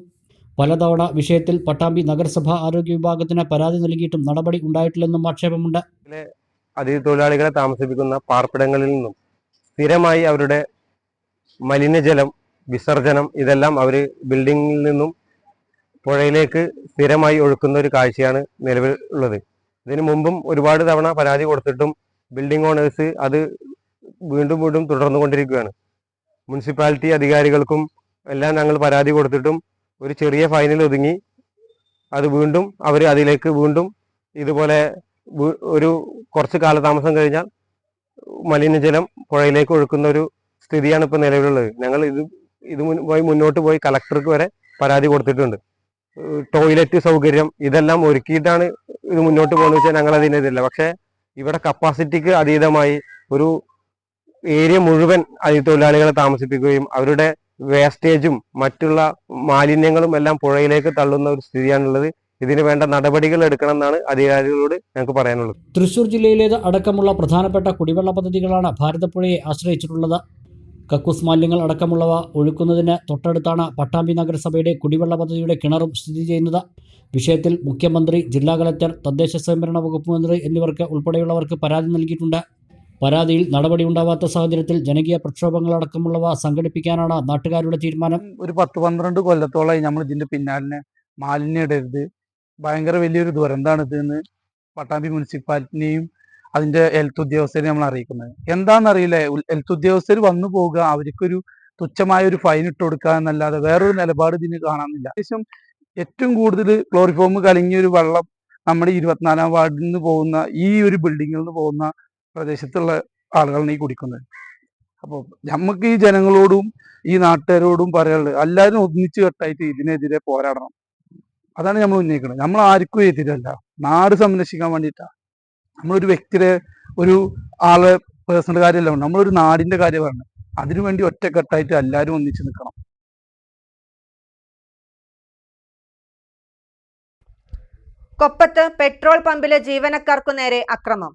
പലതവണ വിഷയത്തിൽ പട്ടാമ്പി നഗരസഭ ആരോഗ്യ വിഭാഗത്തിന് പരാതി നൽകിയിട്ടും നടപടി ഉണ്ടായിട്ടില്ലെന്നും ആക്ഷേപമുണ്ട്. അതിഥി തൊഴിലാളികളെ താമസിപ്പിക്കുന്ന പാർപ്പിടങ്ങളിൽ നിന്നും സ്ഥിരമായി അവരുടെ മലിനജലം വിസർജനം ഇതെല്ലാം അവർ ബിൽഡിങ്ങിൽ നിന്നും പുഴയിലേക്ക് സ്ഥിരമായി ഒഴുക്കുന്ന ഒരു കാഴ്ചയാണ് നിലവിലുള്ളത്. ഇതിനു മുമ്പും ഒരുപാട് തവണ പരാതി കൊടുത്തിട്ടും ബിൽഡിംഗ് ഓണേഴ്സ് അത് വീണ്ടും വീണ്ടും തുടർന്നുകൊണ്ടിരിക്കുകയാണ്. മുനിസിപ്പാലിറ്റി അധികാരികൾക്കും എല്ലാം ഞങ്ങൾ പരാതി കൊടുത്തിട്ടും ഒരു ചെറിയ ഫൈനിൽ ഒതുങ്ങി അത് വീണ്ടും അവർ അതിലേക്ക് വീണ്ടും ഇതുപോലെ ഒരു കുറച്ച് കാലതാമസം കഴിഞ്ഞാൽ മലിനജലം പുഴയിലേക്ക് ഒഴുക്കുന്ന ഒരു സ്ഥിതിയാണ് ഇപ്പോൾ നിലവിലുള്ളത്. ഞങ്ങൾ ഇതുമായി മുന്നോട്ട് പോയി കളക്ടർക്ക് വരെ പരാതി കൊടുത്തിട്ടുണ്ട്. ടോയ്ലറ്റ് സൗകര്യം ഇതെല്ലാം ഒരുക്കിയിട്ടാണ് ഇത് മുന്നോട്ട് പോകുന്നത് വെച്ചാൽ ഞങ്ങൾ അതിനെതിരല്ല. പക്ഷേ ഇവിടെ കപ്പാസിറ്റിക്ക് അതീതമായി ഒരു ഏരിയ മുഴുവൻ അതിഥി തൊഴിലാളികളെ താമസിപ്പിക്കുകയും അവരുടെ വേസ്റ്റേജും മറ്റുള്ള മാലിന്യങ്ങളും എല്ലാം പുഴയിലേക്ക് തള്ളുന്ന ഒരു സ്ഥിതിയാണുള്ളത്. ഇതിന് വേണ്ട നടപടികൾ എടുക്കണമെന്നാണ് അധികാരികളോട് ഞങ്ങൾക്ക് പറയാനുള്ളത്. തൃശൂർ ജില്ലയിലേത് അടക്കമുള്ള പ്രധാനപ്പെട്ട കുടിവെള്ള പദ്ധതികളാണ് ഭാരതപ്പുഴയെ ആശ്രയിച്ചിട്ടുള്ളത്. കക്കൂസ് മാലിന്യങ്ങൾ അടക്കമുള്ളവ ഒഴുക്കുന്നതിന് തൊട്ടടുത്താണ് പട്ടാമ്പി നഗരസഭയുടെ കുടിവെള്ള പദ്ധതിയുടെ കിണറും സ്ഥിതി ചെയ്യുന്നത്. വിഷയത്തിൽ മുഖ്യമന്ത്രി, ജില്ലാ കലക്ടർ, തദ്ദേശ സ്വയംഭരണ വകുപ്പ് മന്ത്രി എന്നിവർക്ക് ഉൾപ്പെടെയുള്ളവർക്ക് പരാതി നൽകിയിട്ടുണ്ട്. പരാതിയിൽ നടപടിയുണ്ടാവാത്ത സാഹചര്യത്തിൽ ജനകീയ പ്രക്ഷോഭങ്ങളടക്കമുള്ളവ സംഘടിപ്പിക്കാനാണ് നാട്ടുകാരുടെ തീരുമാനം. ഒരു 10-12 കൊല്ലത്തോളമായി നമ്മൾ ഇതിന്റെ പിന്നാലെ മാലിന്യം ഇടരുത്, ഭയങ്കര വലിയൊരു ദുരന്തമാണ് ഇതെന്ന് പട്ടാമ്പി മുനിസിപ്പാലിറ്റിനെയും അതിന്റെ ഹെൽത്ത് ഉദ്യോഗസ്ഥരെയും നമ്മൾ അറിയിക്കുന്നത്. എന്താണെന്നറിയില്ല, ഹെൽത്ത് ഉദ്യോഗസ്ഥർ വന്നു പോവുക, അവർക്കൊരു തുച്ഛമായ ഒരു ഫൈൻ ഇട്ട് കൊടുക്കുക എന്നല്ലാതെ വേറൊരു നിലപാട് ഇതിന് കാണാനില്ല. ഏകദേശം ഏറ്റവും കൂടുതൽ ക്ലോറിഫോം കലങ്ങിയൊരു വെള്ളം നമ്മുടെ 24-ാം വാർഡിൽ നിന്ന് പോകുന്ന ഈ ഒരു ബിൽഡിങ്ങിൽ നിന്ന് പോകുന്ന പ്രദേശത്തുള്ള ആളുകളാണ് ഈ കുടിക്കുന്നത്. അപ്പോൾ നമുക്ക് ഈ ജനങ്ങളോടും ഈ നാട്ടുകാരോടും പറയാനുള്ളത്, എല്ലാവരും ഒന്നിച്ചു കെട്ടായിട്ട് ഇതിനെതിരെ പോരാടണം. അതാണ് നമ്മൾ ഉന്നയിക്കുന്നത്. നമ്മൾ ആർക്കും എതിരല്ല, നാട് സംരക്ഷിക്കാൻ വേണ്ടിയിട്ടാണ്. നമ്മളൊരു വ്യക്തിയുടെ ഒരു ആളെ പേഴ്സണൽ കാര്യമല്ല, നമ്മളൊരു നാടിന്റെ കാര്യമാണ്. അതിനുവേണ്ടി ഒറ്റക്കെട്ടായിട്ട് എല്ലാവരും ഒന്നിച്ചു നിൽക്കണം. കൊപ്പത്ത് പെട്രോൾ പമ്പിലെ ജീവനക്കാർക്കു നേരെ അക്രമം.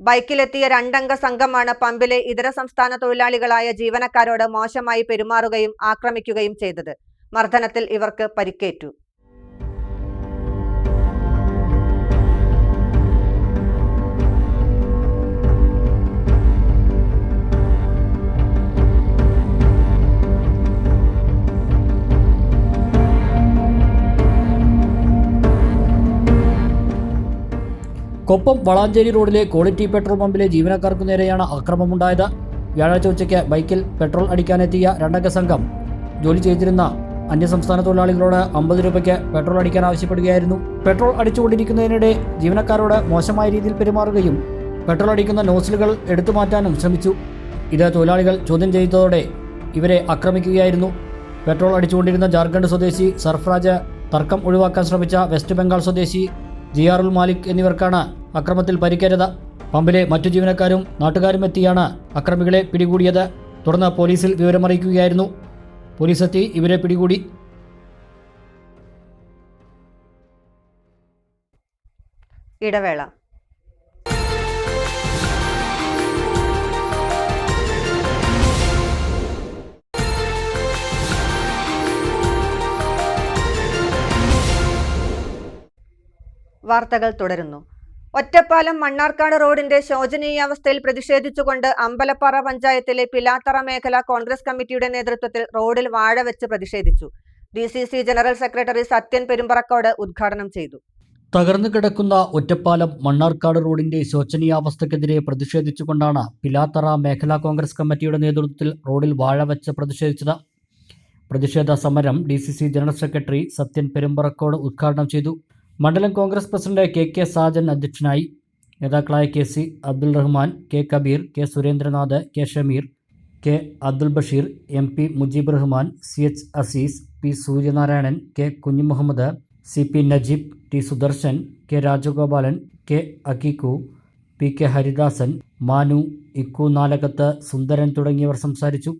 ബൈക്കിലെത്തിയ 2 അംഗ സംഘമാണ് പമ്പിലെ ഇതര സംസ്ഥാന തൊഴിലാളികളായ ജീവനക്കാരോട് മോശമായി പെരുമാറുകയും ആക്രമിക്കുകയും ചെയ്തത്. മർദ്ദനത്തിൽ ഇവർക്ക് പരിക്കേറ്റു. കൊപ്പം വളാഞ്ചേരി റോഡിലെ ക്വാളിറ്റി പെട്രോൾ പമ്പിലെ ജീവനക്കാർക്കു നേരെയാണ് അക്രമമുണ്ടായത്. വ്യാഴാഴ്ച ഉച്ചയ്ക്ക് ബൈക്കിൽ പെട്രോൾ അടിക്കാനെത്തിയ 2 അംഗ സംഘം ജോലി ചെയ്തിരുന്ന അന്യസംസ്ഥാന തൊഴിലാളികളോട് 50 രൂപയ്ക്ക് പെട്രോൾ അടിക്കാൻ ആവശ്യപ്പെടുകയായിരുന്നു. പെട്രോൾ അടിച്ചുകൊണ്ടിരിക്കുന്നതിനിടെ ജീവനക്കാരോട് മോശമായ രീതിയിൽ പെരുമാറുകയും പെട്രോൾ അടിക്കുന്ന നോസിലുകൾ എടുത്തു മാറ്റാനും ശ്രമിച്ചു. ഇത് തൊഴിലാളികൾ ചോദ്യം ചെയ്തതോടെ ഇവരെ ആക്രമിക്കുകയായിരുന്നു. പെട്രോൾ അടിച്ചുകൊണ്ടിരുന്ന ജാർഖണ്ഡ് സ്വദേശി സർഫ്രാജ്, തർക്കം ഒഴിവാക്കാൻ ശ്രമിച്ച വെസ്റ്റ് ബംഗാൾ സ്വദേശി ജിയാറുൽ മാലിക് എന്നിവർക്കാണ് അക്രമത്തിൽ പരിക്കേറ്റത്. പമ്പിലെ മറ്റു ജീവനക്കാരും നാട്ടുകാരും എത്തിയാണ് അക്രമികളെ പിടികൂടിയത്. തുടർന്ന് പോലീസിൽ വിവരമറിയിക്കുകയായിരുന്നു. പോലീസെത്തി ഇവരെ പിടികൂടി. ഇടവേള. വാർത്തകൾ തുടരുന്നു. ഒറ്റപ്പാലം മണ്ണാർക്കാട് റോഡിന്റെ ശോചനീയാവസ്ഥയിൽ പ്രതിഷേധിച്ചുകൊണ്ട് അമ്പലപ്പാറ പഞ്ചായത്തിലെ പിലാത്തറ മേഖല കോൺഗ്രസ് കമ്മിറ്റിയുടെ നേതൃത്വത്തിൽ റോഡിൽ വാഴ വെച്ച് പ്രതിഷേധിച്ചു. DCC general secretary Sathyan Perumparakkode ഉദ്ഘാടനം ചെയ്തു. തകർന്നു കിടക്കുന്ന ഒറ്റപ്പാലം മണ്ണാർക്കാട് റോഡിന്റെ ശോചനീയാവസ്ഥയ്ക്കെതിരെ പ്രതിഷേധിച്ചുകൊണ്ടാണ് പിലാത്തറ മേഖലാ കോൺഗ്രസ് കമ്മിറ്റിയുടെ നേതൃത്വത്തിൽ റോഡിൽ വാഴ വെച്ച് പ്രതിഷേധിച്ചത്. പ്രതിഷേധ സമരം DCC general secretary Sathyan Perumparakkode ഉദ്ഘാടനം ചെയ്തു. മണ്ഡലം കോൺഗ്രസ് പ്രസിഡന്റ് KK സാജൻ അധ്യക്ഷനായി. നേതാക്കളായ KC Abdul Rahman, K Kabeer, K Surendranath, K Shameer, K Abdul Basheer, MP Mujeeb Rahman, CH Azeez, P Suryanarayanan, K Kunjumuhammad, CP Najeeb, T Sudarshan, K Rajagopalan, K Akkiku, PK Haridasan, Manu, Ikku Nalakath, Sundaran തുടങ്ങിയവർ സംസാരിച്ചു.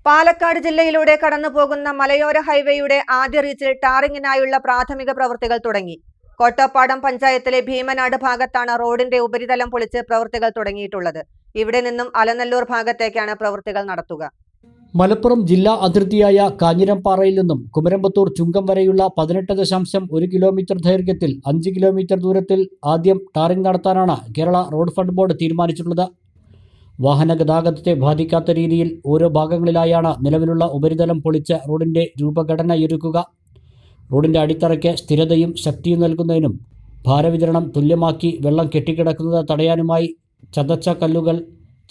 പാലക്കാട് ജില്ലയിലൂടെ കടന്നുപോകുന്ന മലയോര ഹൈവേയുടെ ആദ്യ റീച്ചിൽ ടാറിങ്ങിനായുള്ള പ്രാഥമിക പ്രവൃത്തികൾ തുടങ്ങി. കോട്ടപ്പാടം പഞ്ചായത്തിലെ ഭീമനാട് ഭാഗത്താണ് റോഡിന്റെ ഉപരിതലം പൊളിച്ച് പ്രവൃത്തികൾ തുടങ്ങിയിട്ടുള്ളത്. ഇവിടെ നിന്നും അലനല്ലൂർ ഭാഗത്തേക്കാണ് പ്രവൃത്തികൾ നടത്തുക. മലപ്പുറം ജില്ലാ അതിർത്തിയായ കാഞ്ഞിരംപാറയിൽ നിന്നും കുമരമ്പത്തൂർ ചുങ്കം വരെയുള്ള 18.1 കിലോമീറ്റർ ദൈർഘ്യത്തിൽ 5 കിലോമീറ്റർ ദൂരത്തിൽ ആദ്യം ടാറിംഗ് നടത്താനാണ് കേരള റോഡ് ഫണ്ട് ബോർഡ് തീരുമാനിച്ചിട്ടുള്ളത്. വാഹന ഗതാഗതത്തെ ബാധിക്കാത്ത രീതിയിൽ ഓരോ ഭാഗങ്ങളിലായാണ് നിലവിലുള്ള ഉപരിതലം പൊളിച്ച് റോഡിന്റെ രൂപഘടനയൊരുക്കുക. റോഡിന്റെ അടിത്തറയ്ക്ക് സ്ഥിരതയും ശക്തിയും നൽകുന്നതിനും ഭാരവിതരണം തുല്യമാക്കി വെള്ളം കെട്ടിക്കിടക്കുന്നത് തടയാനുമായി ചതച്ച കല്ലുകൾ,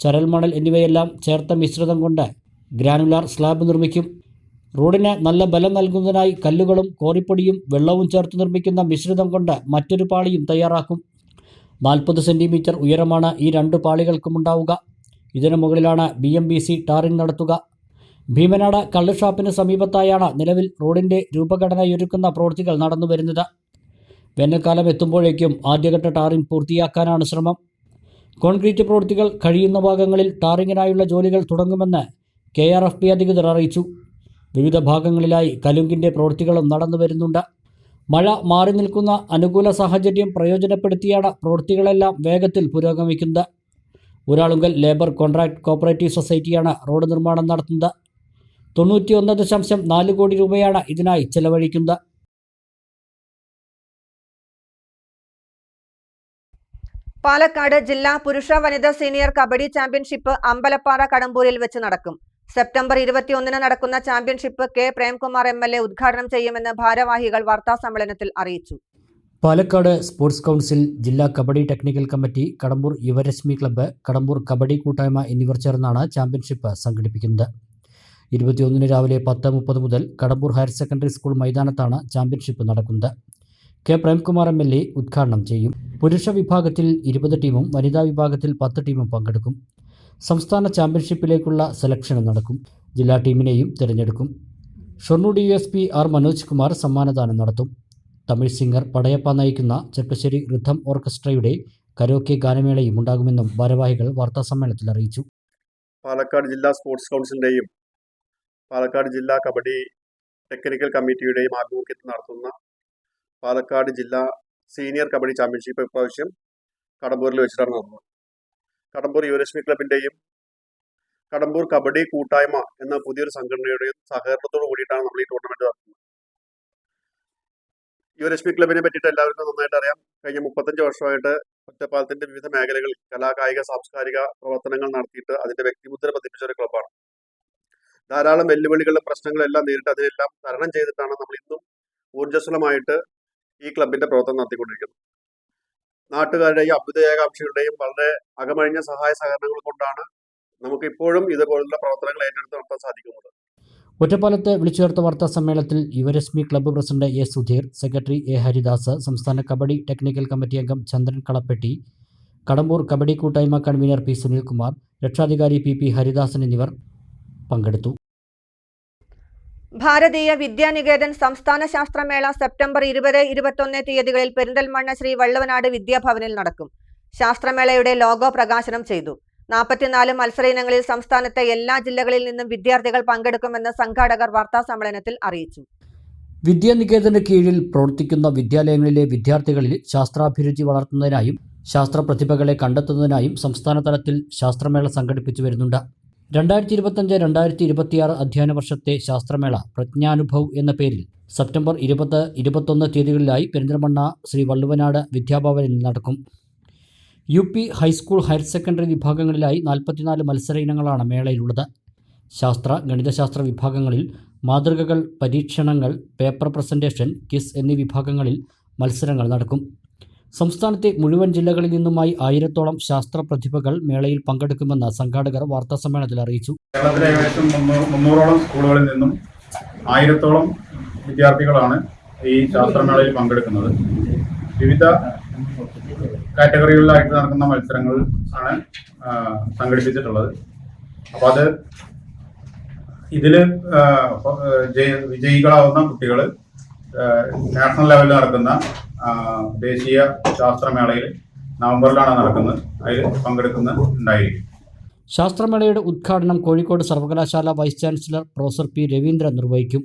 ചരൽമണൽ എന്നിവയെല്ലാം ചേർത്ത മിശ്രിതം കൊണ്ട് ഗ്രാനുലാർ സ്ലാബ് നിർമ്മിക്കും. റോഡിന് നല്ല ബലം നൽകുന്നതിനായി കല്ലുകളും കോറിപ്പൊടിയും വെള്ളവും ചേർത്ത് നിർമ്മിക്കുന്ന മിശ്രിതം കൊണ്ട് മറ്റൊരു പാളിയും തയ്യാറാക്കും. 40 സെൻറ്റിമീറ്റർ ഉയരമാണ് ഈ 2 പാളികൾക്കും ഉണ്ടാവുക. ഇതിനു മുകളിലാണ് BMBC ടാറിംഗ് നടത്തുക. ഭീമനാട് കള്ളുഷാപ്പിന് സമീപത്തായാണ് നിലവിൽ റോഡിന്റെ രൂപഘടനയൊരുക്കുന്ന പ്രവൃത്തികൾ നടന്നുവരുന്നത്. വേനൽക്കാലം എത്തുമ്പോഴേക്കും ആദ്യഘട്ട ടാറിംഗ് പൂർത്തിയാക്കാനാണ് ശ്രമം. കോൺക്രീറ്റ് പ്രവൃത്തികൾ കഴിയുന്ന ഭാഗങ്ങളിൽ ടാറിങ്ങിനായുള്ള ജോലികൾ തുടങ്ങുമെന്ന് KRFB അധികൃതർ അറിയിച്ചു. വിവിധ ഭാഗങ്ങളിലായി കലുങ്കിന്റെ പ്രവൃത്തികളും നടന്നുവരുന്നുണ്ട്. മഴ മാറി നിൽക്കുന്ന അനുകൂല സാഹചര്യം പ്രയോജനപ്പെടുത്തിയാണ് പ്രവൃത്തികളെല്ലാം വേഗത്തിൽ പുരോഗമിക്കുന്നത്. ഊരാളുങ്കൽ ലേബർ കോൺട്രാക്ട് കോപ്പറേറ്റീവ് സൊസൈറ്റിയാണ് റോഡ് നിർമ്മാണം നടത്തുന്നത്. 91.4 കോടി രൂപയാണ് ഇതിനായി ചെലവഴിക്കുന്നത്. പാലക്കാട് ജില്ലാ പുരുഷ വനിതാ സീനിയർ കബഡി ചാമ്പ്യൻഷിപ്പ് അമ്പലപ്പാറ കടമ്പൂരിൽ വെച്ച് നടക്കും. സെപ്റ്റംബർ 21 നടക്കുന്ന ചാമ്പ്യൻഷിപ്പ് K പ്രേംകുമാർ MLA ഉദ്ഘാടനം ചെയ്യുമെന്ന് ഭാരവാഹികൾ വാർത്താസമ്മേളനത്തിൽ അറിയിച്ചു. പാലക്കാട് സ്പോർട്സ് കൗൺസിൽ, ജില്ലാ kabaddi technical committee, Kadampur Yuvarashmi club, Kadampur kabaddi കൂട്ടായ്മ എന്നിവർ ചേർന്നാണ് ചാമ്പ്യൻഷിപ്പ് സംഘടിപ്പിക്കുന്നത്. 21 രാവിലെ 10:30 മുതൽ കടമ്പൂർ ഹയർ സെക്കൻഡറി സ്കൂൾ മൈതാനത്താണ് ചാമ്പ്യൻഷിപ്പ് നടക്കുന്നത്. K പ്രേംകുമാർ MLA ഉദ്ഘാടനം ചെയ്യും. പുരുഷ വിഭാഗത്തിൽ 20 ടീമും വനിതാ വിഭാഗത്തിൽ 10 ടീമും പങ്കെടുക്കും. സംസ്ഥാന ചാമ്പ്യൻഷിപ്പിലേക്കുള്ള സെലക്ഷനും നടക്കും. ജില്ലാ ടീമിനെയും തിരഞ്ഞെടുക്കും. ഷൊർണൂർ DSP R മനോജ് കുമാർ സമ്മാനദാനം നടത്തും. തമിഴ് സിംഗർ പടയപ്പ നയിക്കുന്ന ചെർപ്പശ്ശേരി റിഥം ഓർക്കസ്ട്രയുടെ കരോക്കെ ഗാനമേളയും ഉണ്ടാകുമെന്നും ഭാരവാഹികൾ വാർത്താസമ്മേളനത്തിൽ അറിയിച്ചു. പാലക്കാട് ജില്ലാ സ്പോർട്സ് കൗൺസിലിൻ്റെയും പാലക്കാട് ജില്ലാ കബഡി ടെക്നിക്കൽ കമ്മിറ്റിയുടെയും ആഭിമുഖ്യത്തിൽ നടത്തുന്ന പാലക്കാട് ജില്ലാ സീനിയർ കബഡി ചാമ്പ്യൻഷിപ്പ് ഇപ്രാവശ്യം കടമ്പൂരിൽ വെച്ചിട്ടാണ് നടന്നത്. കടമ്പൂർ യുവരശ്മി ക്ലബിൻ്റെയും കടമ്പൂർ കബഡി കൂട്ടായ്മ എന്ന പുതിയൊരു സംഘടനയുടെയും സഹകരണത്തോടു കൂടിയിട്ടാണ് നമ്മൾ ഈ ടൂർണമെന്റ് നടത്തുന്നത്. യുവരശ്മി ക്ലബിനെ പറ്റിയിട്ട് എല്ലാവർക്കും നന്നായിട്ട് അറിയാം. കഴിഞ്ഞ 35 വർഷമായിട്ട് ഒറ്റപ്പാലത്തിന്റെ വിവിധ മേഖലകളിൽ കലാകായിക സാംസ്കാരിക പ്രവർത്തനങ്ങൾ നടത്തിയിട്ട് അതിന്റെ വ്യക്തിമുദ്ര പതിപ്പിച്ച ഒരു ക്ലബ്ബാണ്. ധാരാളം വെല്ലുവിളികളും പ്രശ്നങ്ങളും എല്ലാം നേരിട്ട് അതിനെല്ലാം തരണം ചെയ്തിട്ടാണ് നമ്മൾ ഇന്നും ഊർജ്ജസ്വലമായിട്ട് ഈ ക്ലബിന്റെ പ്രവർത്തനം നടത്തിക്കൊണ്ടിരിക്കുന്നത്. നാട്ടുകാരുടെയും അഭ്യുദയാകാംക്ഷികളുടെയും വളരെ അകമഴിഞ്ഞ സഹായ സഹകരണങ്ങൾ കൊണ്ടാണ് നമുക്ക് ഇപ്പോഴും ഇതുപോലുള്ള പ്രവർത്തനങ്ങൾ ഏറ്റെടുത്ത് നടത്താൻ സാധിക്കുന്നത്. ഒറ്റപ്പാലത്ത് വിളിച്ചു ചേർത്ത വാർത്താ സമ്മേളനത്തിൽ Yuvarashmi club president A Sudheer, secretary A Haridas, സംസ്ഥാന കബഡി ടെക്നിക്കൽ കമ്മിറ്റി അംഗം ചന്ദ്രൻ കളപ്പെട്ടി, കടമ്പൂർ കബഡി കൂട്ടായ്മ കൺവീനർ P സുനിൽകുമാർ, രക്ഷാധികാരി PP ഹരിദാസൻ എന്നിവർ പങ്കെടുത്തു. ഭാരതീയ വിദ്യാനികേതൻ സംസ്ഥാന ശാസ്ത്രമേള സെപ്റ്റംബർ 20, 21 തീയതികളിൽ പെരിന്തൽമണ്ണ ശ്രീ വള്ളുവനാട് വിദ്യാഭവനിൽ നടക്കും. ശാസ്ത്രമേളയുടെ ലോഗോ പ്രകാശനം ചെയ്തു. 44 മത്സര ഇനങ്ങളിൽ സംസ്ഥാനത്തെ എല്ലാ ജില്ലകളിൽ നിന്നും വിദ്യാർത്ഥികൾ പങ്കെടുക്കുമെന്ന് സംഘാടകർ വാർത്താസമ്മേളനത്തിൽ അറിയിച്ചു. വിദ്യാനികേതന് കീഴിൽ പ്രവർത്തിക്കുന്ന വിദ്യാലയങ്ങളിലെ വിദ്യാർത്ഥികളിൽ ശാസ്ത്രാഭിരുചി വളർത്തുന്നതിനായും ശാസ്ത്ര പ്രതിഭകളെ കണ്ടെത്തുന്നതിനായും സംസ്ഥാന തലത്തിൽ ശാസ്ത്രമേള സംഘടിപ്പിച്ചു വരുന്നുണ്ട്. 2025-2026 അധ്യയന വർഷത്തെ ശാസ്ത്രമേള പ്രജ്ഞാനുഭവ് എന്ന പേരിൽ സെപ്റ്റംബർ 20, 21 തീയതികളിലായി പെരിന്തൽമണ്ണ ശ്രീ വള്ളുവനാട് വിദ്യാഭവനിൽ നടക്കും. UP ഹൈസ്കൂൾ ഹയർ സെക്കൻഡറി വിഭാഗങ്ങളിലായി 44 മത്സര ഇനങ്ങളാണ് മേളയിലുള്ളത്. ശാസ്ത്ര, ഗണിതശാസ്ത്ര വിഭാഗങ്ങളിൽ മാതൃകകൾ, പരീക്ഷണങ്ങൾ, പേപ്പർ പ്രസന്റേഷൻ, ക്വിസ് എന്നീ വിഭാഗങ്ങളിൽ മത്സരങ്ങൾ നടക്കും. സംസ്ഥാനത്തെ മുഴുവൻ ജില്ലകളിൽ നിന്നുമായി 1000-ഓളം ശാസ്ത്ര പ്രതിഭകൾ മേളയിൽ പങ്കെടുക്കുമെന്ന് സംഘാടകർ വാർത്താസമ്മേളനത്തിൽ അറിയിച്ചു. കേരളത്തിലെ ഏകദേശം 300-ഓളം സ്കൂളുകളിൽ നിന്നും 1000-ഓളം വിദ്യാർത്ഥികളാണ് ഈ ശാസ്ത്രമേളയിൽ പങ്കെടുക്കുന്നത്. വിവിധ കാറ്റഗറികളിലായിട്ട് നടക്കുന്ന മത്സരങ്ങൾ ആണ് സംഘടിപ്പിച്ചിട്ടുള്ളത്. അപ്പോൾ അത് ഇതില് വിജയികളാവുന്ന കുട്ടികൾ നാഷണൽ ലെവലിൽ നടക്കുന്ന ദേശീയ ശാസ്ത്രമേളയിൽ നവംബറിലാണ് നടക്കുന്നത്. അതിൽ പങ്കെടുക്കുന്നുണ്ടായിരിക്കും. ശാസ്ത്രമേളയുടെ ഉദ്ഘാടനം കോഴിക്കോട് സർവകലാശാല vice chancellor professor P Raveendran നിർവഹിക്കും.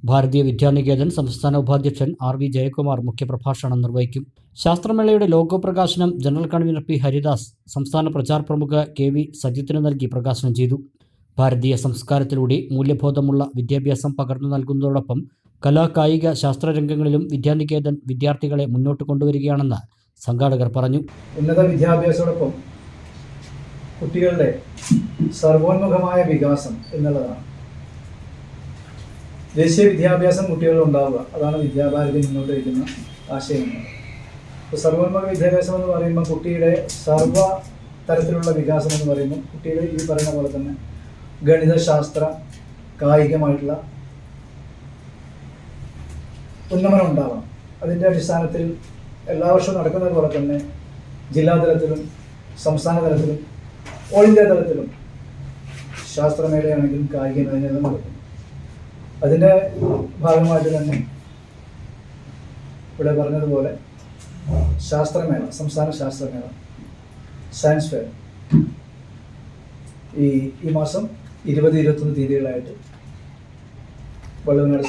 ഭാരതീയ വിദ്യാനികേതൻ സംസ്ഥാന ഉപാധ്യക്ഷൻ ആർ വി ജയകുമാർ മുഖ്യപ്രഭാഷണം നിർവഹിക്കും. ശാസ്ത്രമേളയുടെ ലോഗോ പ്രകാശനം ജനറൽ കൺവീനർ പി ഹരിദാസ് സംസ്ഥാന പ്രചാർ പ്രമുഖ കെ വി സജിത്തിന് നൽകി പ്രകാശനം ചെയ്തു. ഭാരതീയ സംസ്കാരത്തിലൂടെ മൂല്യബോധമുള്ള വിദ്യാഭ്യാസം പകർന്നു നൽകുന്നതോടൊപ്പം കലാ കായിക ശാസ്ത്രരംഗങ്ങളിലും വിദ്യാനികേതൻ വിദ്യാർത്ഥികളെ മുന്നോട്ട് കൊണ്ടുവരികയാണെന്ന് സംഘാടകർ പറഞ്ഞു. ഉന്നത വിദ്യാഭ്യാസത്തോടൊപ്പം കുട്ടികളുടെ സർവോന്മുഖമായ വികാസം എന്നുള്ളതാണ്. ദേശീയ വിദ്യാഭ്യാസം കുട്ടികളിൽ ഉണ്ടാവുക, അതാണ് വിദ്യാഭാരതി മുന്നോട്ട് വയ്ക്കുന്ന ആശയം. അപ്പോൾ സർവോന്മുഖ വിദ്യാഭ്യാസം എന്ന് പറയുമ്പോൾ കുട്ടിയുടെ സർവ്വ തരത്തിലുള്ള വികാസം എന്ന് പറയുമ്പോൾ കുട്ടിയുടെ ഈ പറയുന്ന പോലെ തന്നെ ഗണിതശാസ്ത്ര കായികമായിട്ടുള്ള ഉന്നമനം ഉണ്ടാവണം. അതിൻ്റെ അടിസ്ഥാനത്തിൽ എല്ലാ വർഷവും നടക്കുന്നത് പോലെ തന്നെ ജില്ലാതലത്തിലും സംസ്ഥാന തലത്തിലും ഓൾ ഇന്ത്യ തലത്തിലും ശാസ്ത്രമേളയാണെങ്കിലും കായിക മേഖലകളും നടക്കും. അതിൻ്റെ ഭാഗമായിട്ട് തന്നെ ഇവിടെ പറഞ്ഞതുപോലെ ശാസ്ത്രമേള, സംസ്ഥാന ശാസ്ത്രമേള, സയൻസ് ഫെയർ ഈ മാസം 20-21 തീയതികളായിട്ട് വള്ളുവനാട്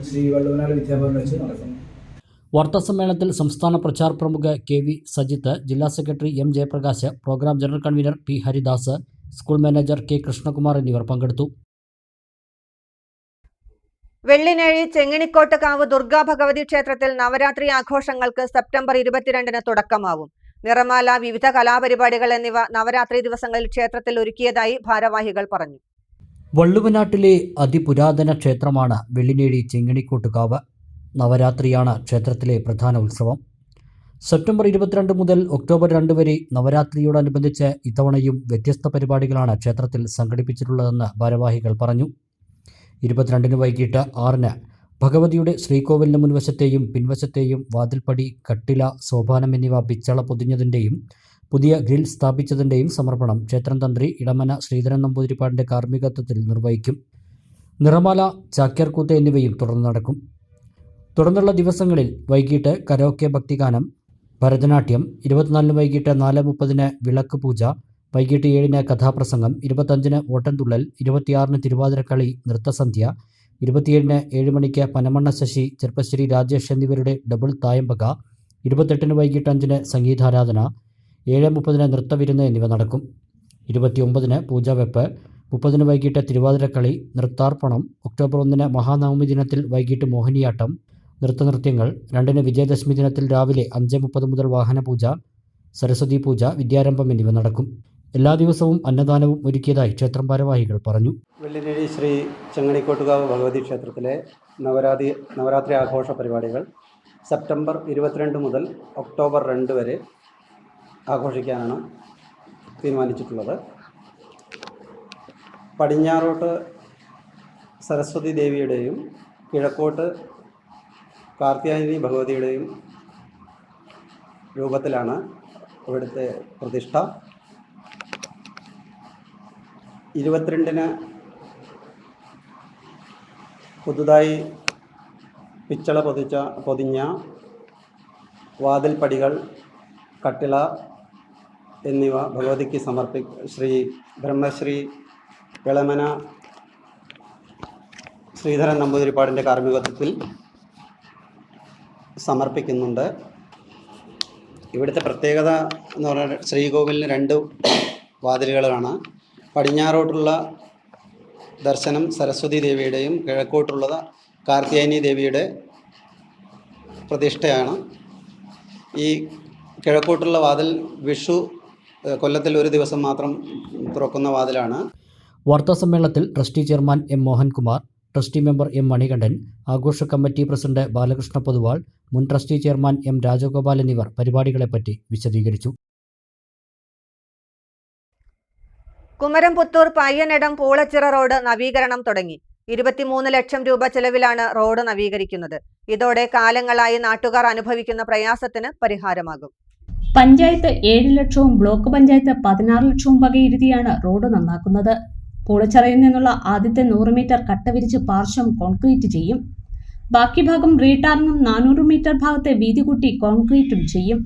ശ്രീ വള്ളുവനാട് വിദ്യാഭവനിൽ വെച്ച് നടക്കുന്നു. വാർത്താസമ്മേളനത്തിൽ സംസ്ഥാന പ്രചാർ പ്രമുഖ കെ വി സജിത്ത്, ജില്ലാ secretary M Jayaprakash, programme general convener P Haridas, school manager K Krishnakumar എന്നിവർ പങ്കെടുത്തു. വെള്ളിനേഴി ചെങ്ങിണിക്കോട്ടുകാവ് ദുർഗാ ഭഗവതി ക്ഷേത്രത്തിൽ നവരാത്രി ആഘോഷങ്ങൾക്ക് സെപ്റ്റംബർ 22-ന് തുടക്കമാവും. നിറമാല, വിവിധ കലാപരിപാടികൾ എന്നിവ നവരാത്രി ദിവസങ്ങളിൽ ക്ഷേത്രത്തിൽ ഒരുക്കിയതായി ഭാരവാഹികൾ പറഞ്ഞു. വള്ളുവനാട്ടിലെ അതിപുരാതന ക്ഷേത്രമാണ് വെള്ളിനേഴി ചെങ്ങിണിക്കോട്ടുകാവ്. നവരാത്രിയാണ് ക്ഷേത്രത്തിലെ പ്രധാന ഉത്സവം. സെപ്റ്റംബർ 22 മുതൽ ഒക്ടോബർ 2 വരെ നവരാത്രിയോടനുബന്ധിച്ച് ഇത്തവണയും വ്യത്യസ്ത പരിപാടികളാണ് ക്ഷേത്രത്തിൽ സംഘടിപ്പിച്ചിട്ടുള്ളതെന്ന് ഭാരവാഹികൾ പറഞ്ഞു. 22-ന് വൈകിട്ട് 6-ന് ഭഗവതിയുടെ ശ്രീകോവിലിന് മുൻവശത്തെയും പിൻവശത്തെയും വാതിൽപ്പടി, കട്ടില, സോപാനം എന്നിവ പിച്ചള പൊതിഞ്ഞതിൻ്റെയും പുതിയ ഗ്രിൽ സ്ഥാപിച്ചതിൻ്റെയും സമർപ്പണം ക്ഷേത്രം തന്ത്രി ഇടമന ശ്രീധരൻ നമ്പൂതിരിപ്പാടിൻ്റെ കാർമ്മികത്വത്തിൽ നിർവഹിക്കും. നിറമാല, ചാക്യാർകൂത്ത് എന്നിവയും തുടർന്ന് നടക്കും. തുടർന്നുള്ള ദിവസങ്ങളിൽ വൈകിട്ട് കരോക്കെ ഭക്തിഗാനം, ഭരതനാട്യം, 24-ന് വൈകിട്ട് 4:30-ന് വിളക്ക് പൂജ, വൈകിട്ട് 7-ന് കഥാപ്രസംഗം, 25-ന് ഓട്ടൻതുള്ളൽ, 26-ന് തിരുവാതിരക്കളി, നൃത്തസന്ധ്യ, 27-ന് 7 മണിക്ക് പനമണ്ണ ശശി, ചെർപ്പശ്ശേരി രാജേഷ് എന്നിവരുടെ ഡബിൾ തായമ്പക, 28-ന് വൈകിട്ട് 5-ന് സംഗീതാരാധന, 7:30-ന് നൃത്തവിരുന്ന് എന്നിവ നടക്കും. 29-ന് പൂജാവെപ്പ്, 30-ന് വൈകിട്ട് തിരുവാതിരക്കളി, നൃത്താർപ്പണം, ഒക്ടോബർ 1-ന് മഹാനവമി ദിനത്തിൽ വൈകിട്ട് മോഹിനിയാട്ടം, നൃത്തനൃത്യങ്ങൾ, 2-ന് വിജയദശമി ദിനത്തിൽ രാവിലെ 5:30 മുതൽ വാഹനപൂജ, സരസ്വതി പൂജ, വിദ്യാരംഭം എന്നിവ നടക്കും. എല്ലാ ദിവസവും അന്നദാനവും ഒരുക്കിയതായി ക്ഷേത്രം ഭാരവാഹികൾ പറഞ്ഞു. വെള്ളിനേഴി ശ്രീ ചെങ്ങണിക്കോട്ടുകാവ് ഭഗവതി ക്ഷേത്രത്തിലെ നവരാത്രി ആഘോഷ പരിപാടികൾ സെപ്റ്റംബർ 22 മുതൽ ഒക്ടോബർ 2 വരെ ആഘോഷിക്കാനാണ് തീരുമാനിച്ചിട്ടുള്ളത്. പടിഞ്ഞാറോട്ട് സരസ്വതി ദേവിയുടെയും കിഴക്കോട്ട് കാർത്യായനി ഭഗവതിയുടെയും രൂപത്തിലാണ് ഇവിടുത്തെ പ്രതിഷ്ഠ. 22-ന് പുതുതായി പിച്ചള പൊതിഞ്ഞ വാതിൽപ്പടികൾ, കട്ടിള എന്നിവ ഭഗവതിക്ക് ശ്രീ ബ്രഹ്മശ്രീ വിളമന ശ്രീധരൻ നമ്പൂതിരിപ്പാടിൻ്റെ കാർമ്മികത്വത്തിൽ സമർപ്പിക്കുന്നുണ്ട്. ഇവിടുത്തെ പ്രത്യേകത എന്ന് പറഞ്ഞാൽ ശ്രീകോവിലിന് 2 വാതിലുകളാണ്. പടിഞ്ഞാറോട്ടുള്ള ദർശനം സരസ്വതി ദേവിയുടെയും കിഴക്കോട്ടുള്ളത് കാർത്യായനി ദേവിയുടെ പ്രതിഷ്ഠയാണ്. ഈ കിഴക്കോട്ടുള്ള വാതിൽ വിഷു കൊല്ലത്തിൽ ഒരു ദിവസം മാത്രം തുറക്കുന്ന വാതിലാണ്. വാർത്താസമ്മേളനത്തിൽ trustee chairman M Mohankumar, trustee member M Manikandan, ആഘോഷ കമ്മിറ്റി പ്രസിഡന്റ് ബാലകൃഷ്ണ പൊതുവാൾ, മുൻ ട്രസ്റ്റി ചെയർമാൻ എം രാജഗോപാൽ എന്നിവർ പരിപാടികളെപ്പറ്റി വിശദീകരിച്ചു. കുമരംപുത്തൂർ പയ്യനിടം പൂളച്ചിറ റോഡ് നവീകരണം തുടങ്ങി. 23 ലക്ഷം രൂപ ചെലവിലാണ് റോഡ് നവീകരിക്കുന്നത്. ഇതോടെ കാലങ്ങളായി നാട്ടുകാർ അനുഭവിക്കുന്ന പ്രയാസത്തിന് പരിഹാരമാകും. പഞ്ചായത്ത് 7 ലക്ഷവും ബ്ലോക്ക് പഞ്ചായത്ത് 16 ലക്ഷവും വകയിരുത്തിയാണ് റോഡ് നന്നാക്കുന്നത്. പൂളച്ചിറയിൽ നിന്നുള്ള ആദ്യത്തെ 100 മീറ്റർ കട്ട വിരിച്ച് പാർശ്വം കോൺക്രീറ്റ് ചെയ്യും. ബാക്കി ഭാഗം റീടാറിങ്ങും 400 മീറ്റർ ഭാഗത്തെ വീതി കൂട്ടി കോൺക്രീറ്റും ചെയ്യും.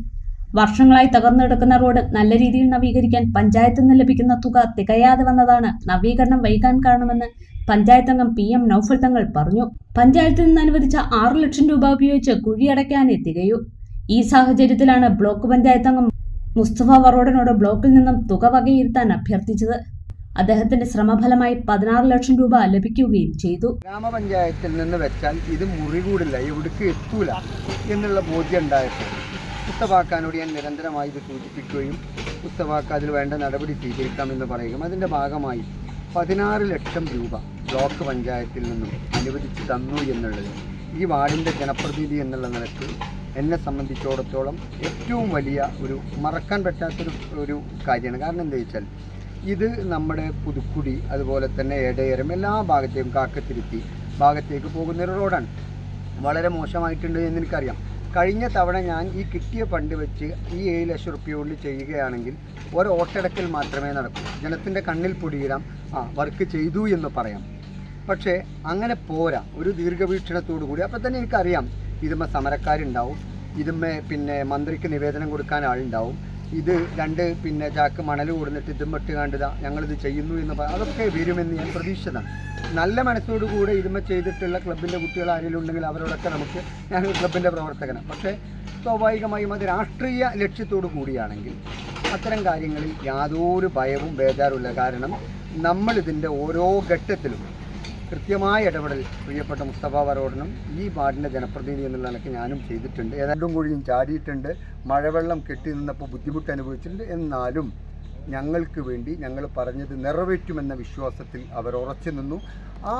വർഷങ്ങളായി തകർന്നു കിടക്കുന്ന റോഡ് നല്ല രീതിയിൽ നവീകരിക്കാൻ പഞ്ചായത്തിൽ നിന്ന് ലഭിക്കുന്ന തുക തികയാതെ വന്നതാണ് നവീകരണം വൈകാൻ കാരണമെന്ന് പഞ്ചായത്ത് അംഗം PM നൌഫൽ തങ്ങൾ പറഞ്ഞു. പഞ്ചായത്തിൽ നിന്ന് അനുവദിച്ച 6 ലക്ഷം രൂപ ഉപയോഗിച്ച് കുഴിയടയ്ക്കാനേ തികയൂ. ഈ സാഹചര്യത്തിലാണ് ബ്ലോക്ക് പഞ്ചായത്ത് അംഗം മുസ്തഫ വറോഡിനോട് ബ്ലോക്കിൽ നിന്നും തുക വകയിരുത്താൻ അഭ്യർത്ഥിച്ചത്. അദ്ദേഹത്തിന്റെ ശ്രമഫലമായി 16 ലക്ഷം രൂപ ലഭിക്കുകയും ചെയ്തു. ഗ്രാമപഞ്ചായത്തിൽ നിന്ന് വെച്ചാൽ ഇത് മുറികൂടില്ല, എവിടേക്ക് എത്തൂല എന്നുള്ള ബോധ്യം ഉണ്ടായപ്പോൾ മുസ്തഫാക്കാനോട് ഞാൻ നിരന്തരമായി ഇത് സൂചിപ്പിക്കുകയും മുസ്തഫാക്ക അതിൽ വേണ്ട നടപടി സ്വീകരിക്കാമെന്ന് പറയുകയും അതിൻ്റെ ഭാഗമായി 16 ലക്ഷം രൂപ ബ്ലോക്ക് പഞ്ചായത്തിൽ നിന്നും അനുവദിച്ചു തന്നു എന്നുള്ളത് ഈ വാർഡിൻ്റെ ജനപ്രതിനിധി എന്നുള്ള നിലയ്ക്ക് എന്നെ സംബന്ധിച്ചിടത്തോളം ഏറ്റവും വലിയ ഒരു മറക്കാൻ പറ്റാത്തൊരു കാര്യമാണ്. കാരണം എന്താ വെച്ചാൽ ഇത് നമ്മുടെ പുതുക്കുടി അതുപോലെ തന്നെ എടയരം എല്ലാ ഭാഗത്തേക്കും കാക്കത്തിരുത്തി ഭാഗത്തേക്ക് പോകുന്നൊരു റോഡാണ്. വളരെ മോശമായിട്ടുണ്ട് എന്ന് എനിക്കറിയാം. കഴിഞ്ഞ തവണ ഞാൻ ഈ കിട്ടിയ ഫണ്ട് വെച്ച് ഈ 7 ലക്ഷം റുപ്യ കൊണ്ട് ചെയ്യുകയാണെങ്കിൽ ഒരു ഓട്ടടക്കൽ മാത്രമേ നടക്കൂ. ജനത്തിൻ്റെ കണ്ണിൽ പൊടിയിടാം, വർക്ക് ചെയ്തു എന്ന് പറയാം. പക്ഷേ അങ്ങനെ പോരാ. ഒരു ദീർഘവീക്ഷണത്തോടു കൂടി അപ്പോൾ തന്നെ എനിക്കറിയാം ഇതുമ്മ സമരക്കാരുണ്ടാവും, ഇതുമ്മ പിന്നെ മന്ത്രിക്ക് നിവേദനം കൊടുക്കാൻ ആളുണ്ടാവും, ഇത് 2 ചാക്ക് മണൽ കൊടുത്തിട്ട് ഇതുമ്മിട്ട് കണ്ടതാ ഞങ്ങളിത് ചെയ്യുന്നു എന്ന് അതൊക്കെ വരുമെന്ന് ഞാൻ പ്രതീക്ഷിച്ചതാണ്. നല്ല മനസ്സോടുകൂടെ ഇതുമ്മ ചെയ്തിട്ടുള്ള ക്ലബിൻ്റെ കുട്ടികൾ ആരെങ്കിലും ഉണ്ടെങ്കിൽ അവരോടൊക്കെ നമുക്ക് ഞാൻ ക്ലബിൻ്റെ പ്രവർത്തകനാണ്. പക്ഷേ സ്വാഭാവികമായും അത് രാഷ്ട്രീയ ലക്ഷ്യത്തോടു കൂടിയാണെങ്കിൽ അത്തരം കാര്യങ്ങളിൽ യാതൊരു ഭയവും ബേജാറുമില്ല. കാരണം നമ്മളിതിൻ്റെ ഓരോ ഘട്ടത്തിലും കൃത്യമായ ഇടപെടൽ പ്രിയപ്പെട്ട മുസ്തഫ വറോഡിനും ഈ വാർഡിൻ്റെ ജനപ്രതിനിധി എന്നുള്ള നിലയ്ക്ക് ഞാനും ചെയ്തിട്ടുണ്ട്. ഏതാണ്ടും കൂടിയും ചാടിയിട്ടുണ്ട്, മഴവെള്ളം കെട്ടി നിന്നപ്പോൾ ബുദ്ധിമുട്ട് അനുഭവിച്ചിട്ടുണ്ട്. എന്നാലും ഞങ്ങൾക്ക് വേണ്ടി ഞങ്ങൾ പറഞ്ഞത് നിറവേറ്റുമെന്ന വിശ്വാസത്തിൽ അവർ ഉറച്ചു നിന്നു. ആ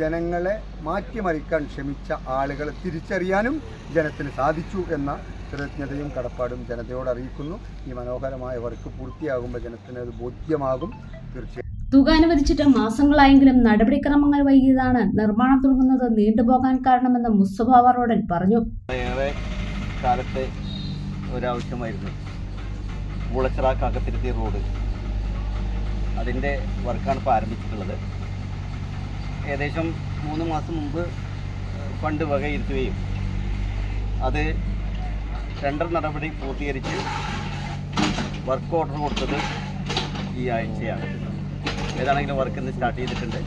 ജനങ്ങളെ മാറ്റിമറിക്കാൻ ശ്രമിച്ച ആളുകളെ തിരിച്ചറിയാനും ജനത്തിന് സാധിച്ചു എന്ന കൃതജ്ഞതയും കടപ്പാടും ജനതയോട് അറിയിക്കുന്നു. ഈ മനോഹരമായ വർക്ക് പൂർത്തിയാകുമ്പോൾ ജനത്തിന് അത് ബോധ്യമാകും. തീർച്ചയായും തുക അനുവദിച്ചിട്ട് മാസങ്ങളായെങ്കിലും നടപടിക്രമങ്ങൾ വൈകിയതാണ് നിർമ്മാണം തുടങ്ങുന്നത് നീണ്ടുപോകാൻ കാരണമെന്ന് മുസ്തഫ വറോഡൻ പറഞ്ഞു. ഏറെ കാലത്തെ ഒരാവശ്യമായിരുന്നു പൂളച്ചിറ കാക്കത്തിരുത്തി റോഡ്. അതിൻ്റെ വർക്കാണ് ഇപ്പോൾ ആരംഭിച്ചിട്ടുള്ളത്. ഏകദേശം 3 മാസം മുമ്പ് ഫണ്ട് വകയിരുത്തുകയും അത് ടെൻഡർ നടപടി പൂർത്തീകരിച്ച് വർക്ക് ഓർഡർ കൊടുത്തത് ഈ ആഴ്ചയാണ്. ഏതാണെങ്കിലും വർക്ക് ഇന്ന് സ്റ്റാർട്ട് ചെയ്തിട്ടുണ്ട്.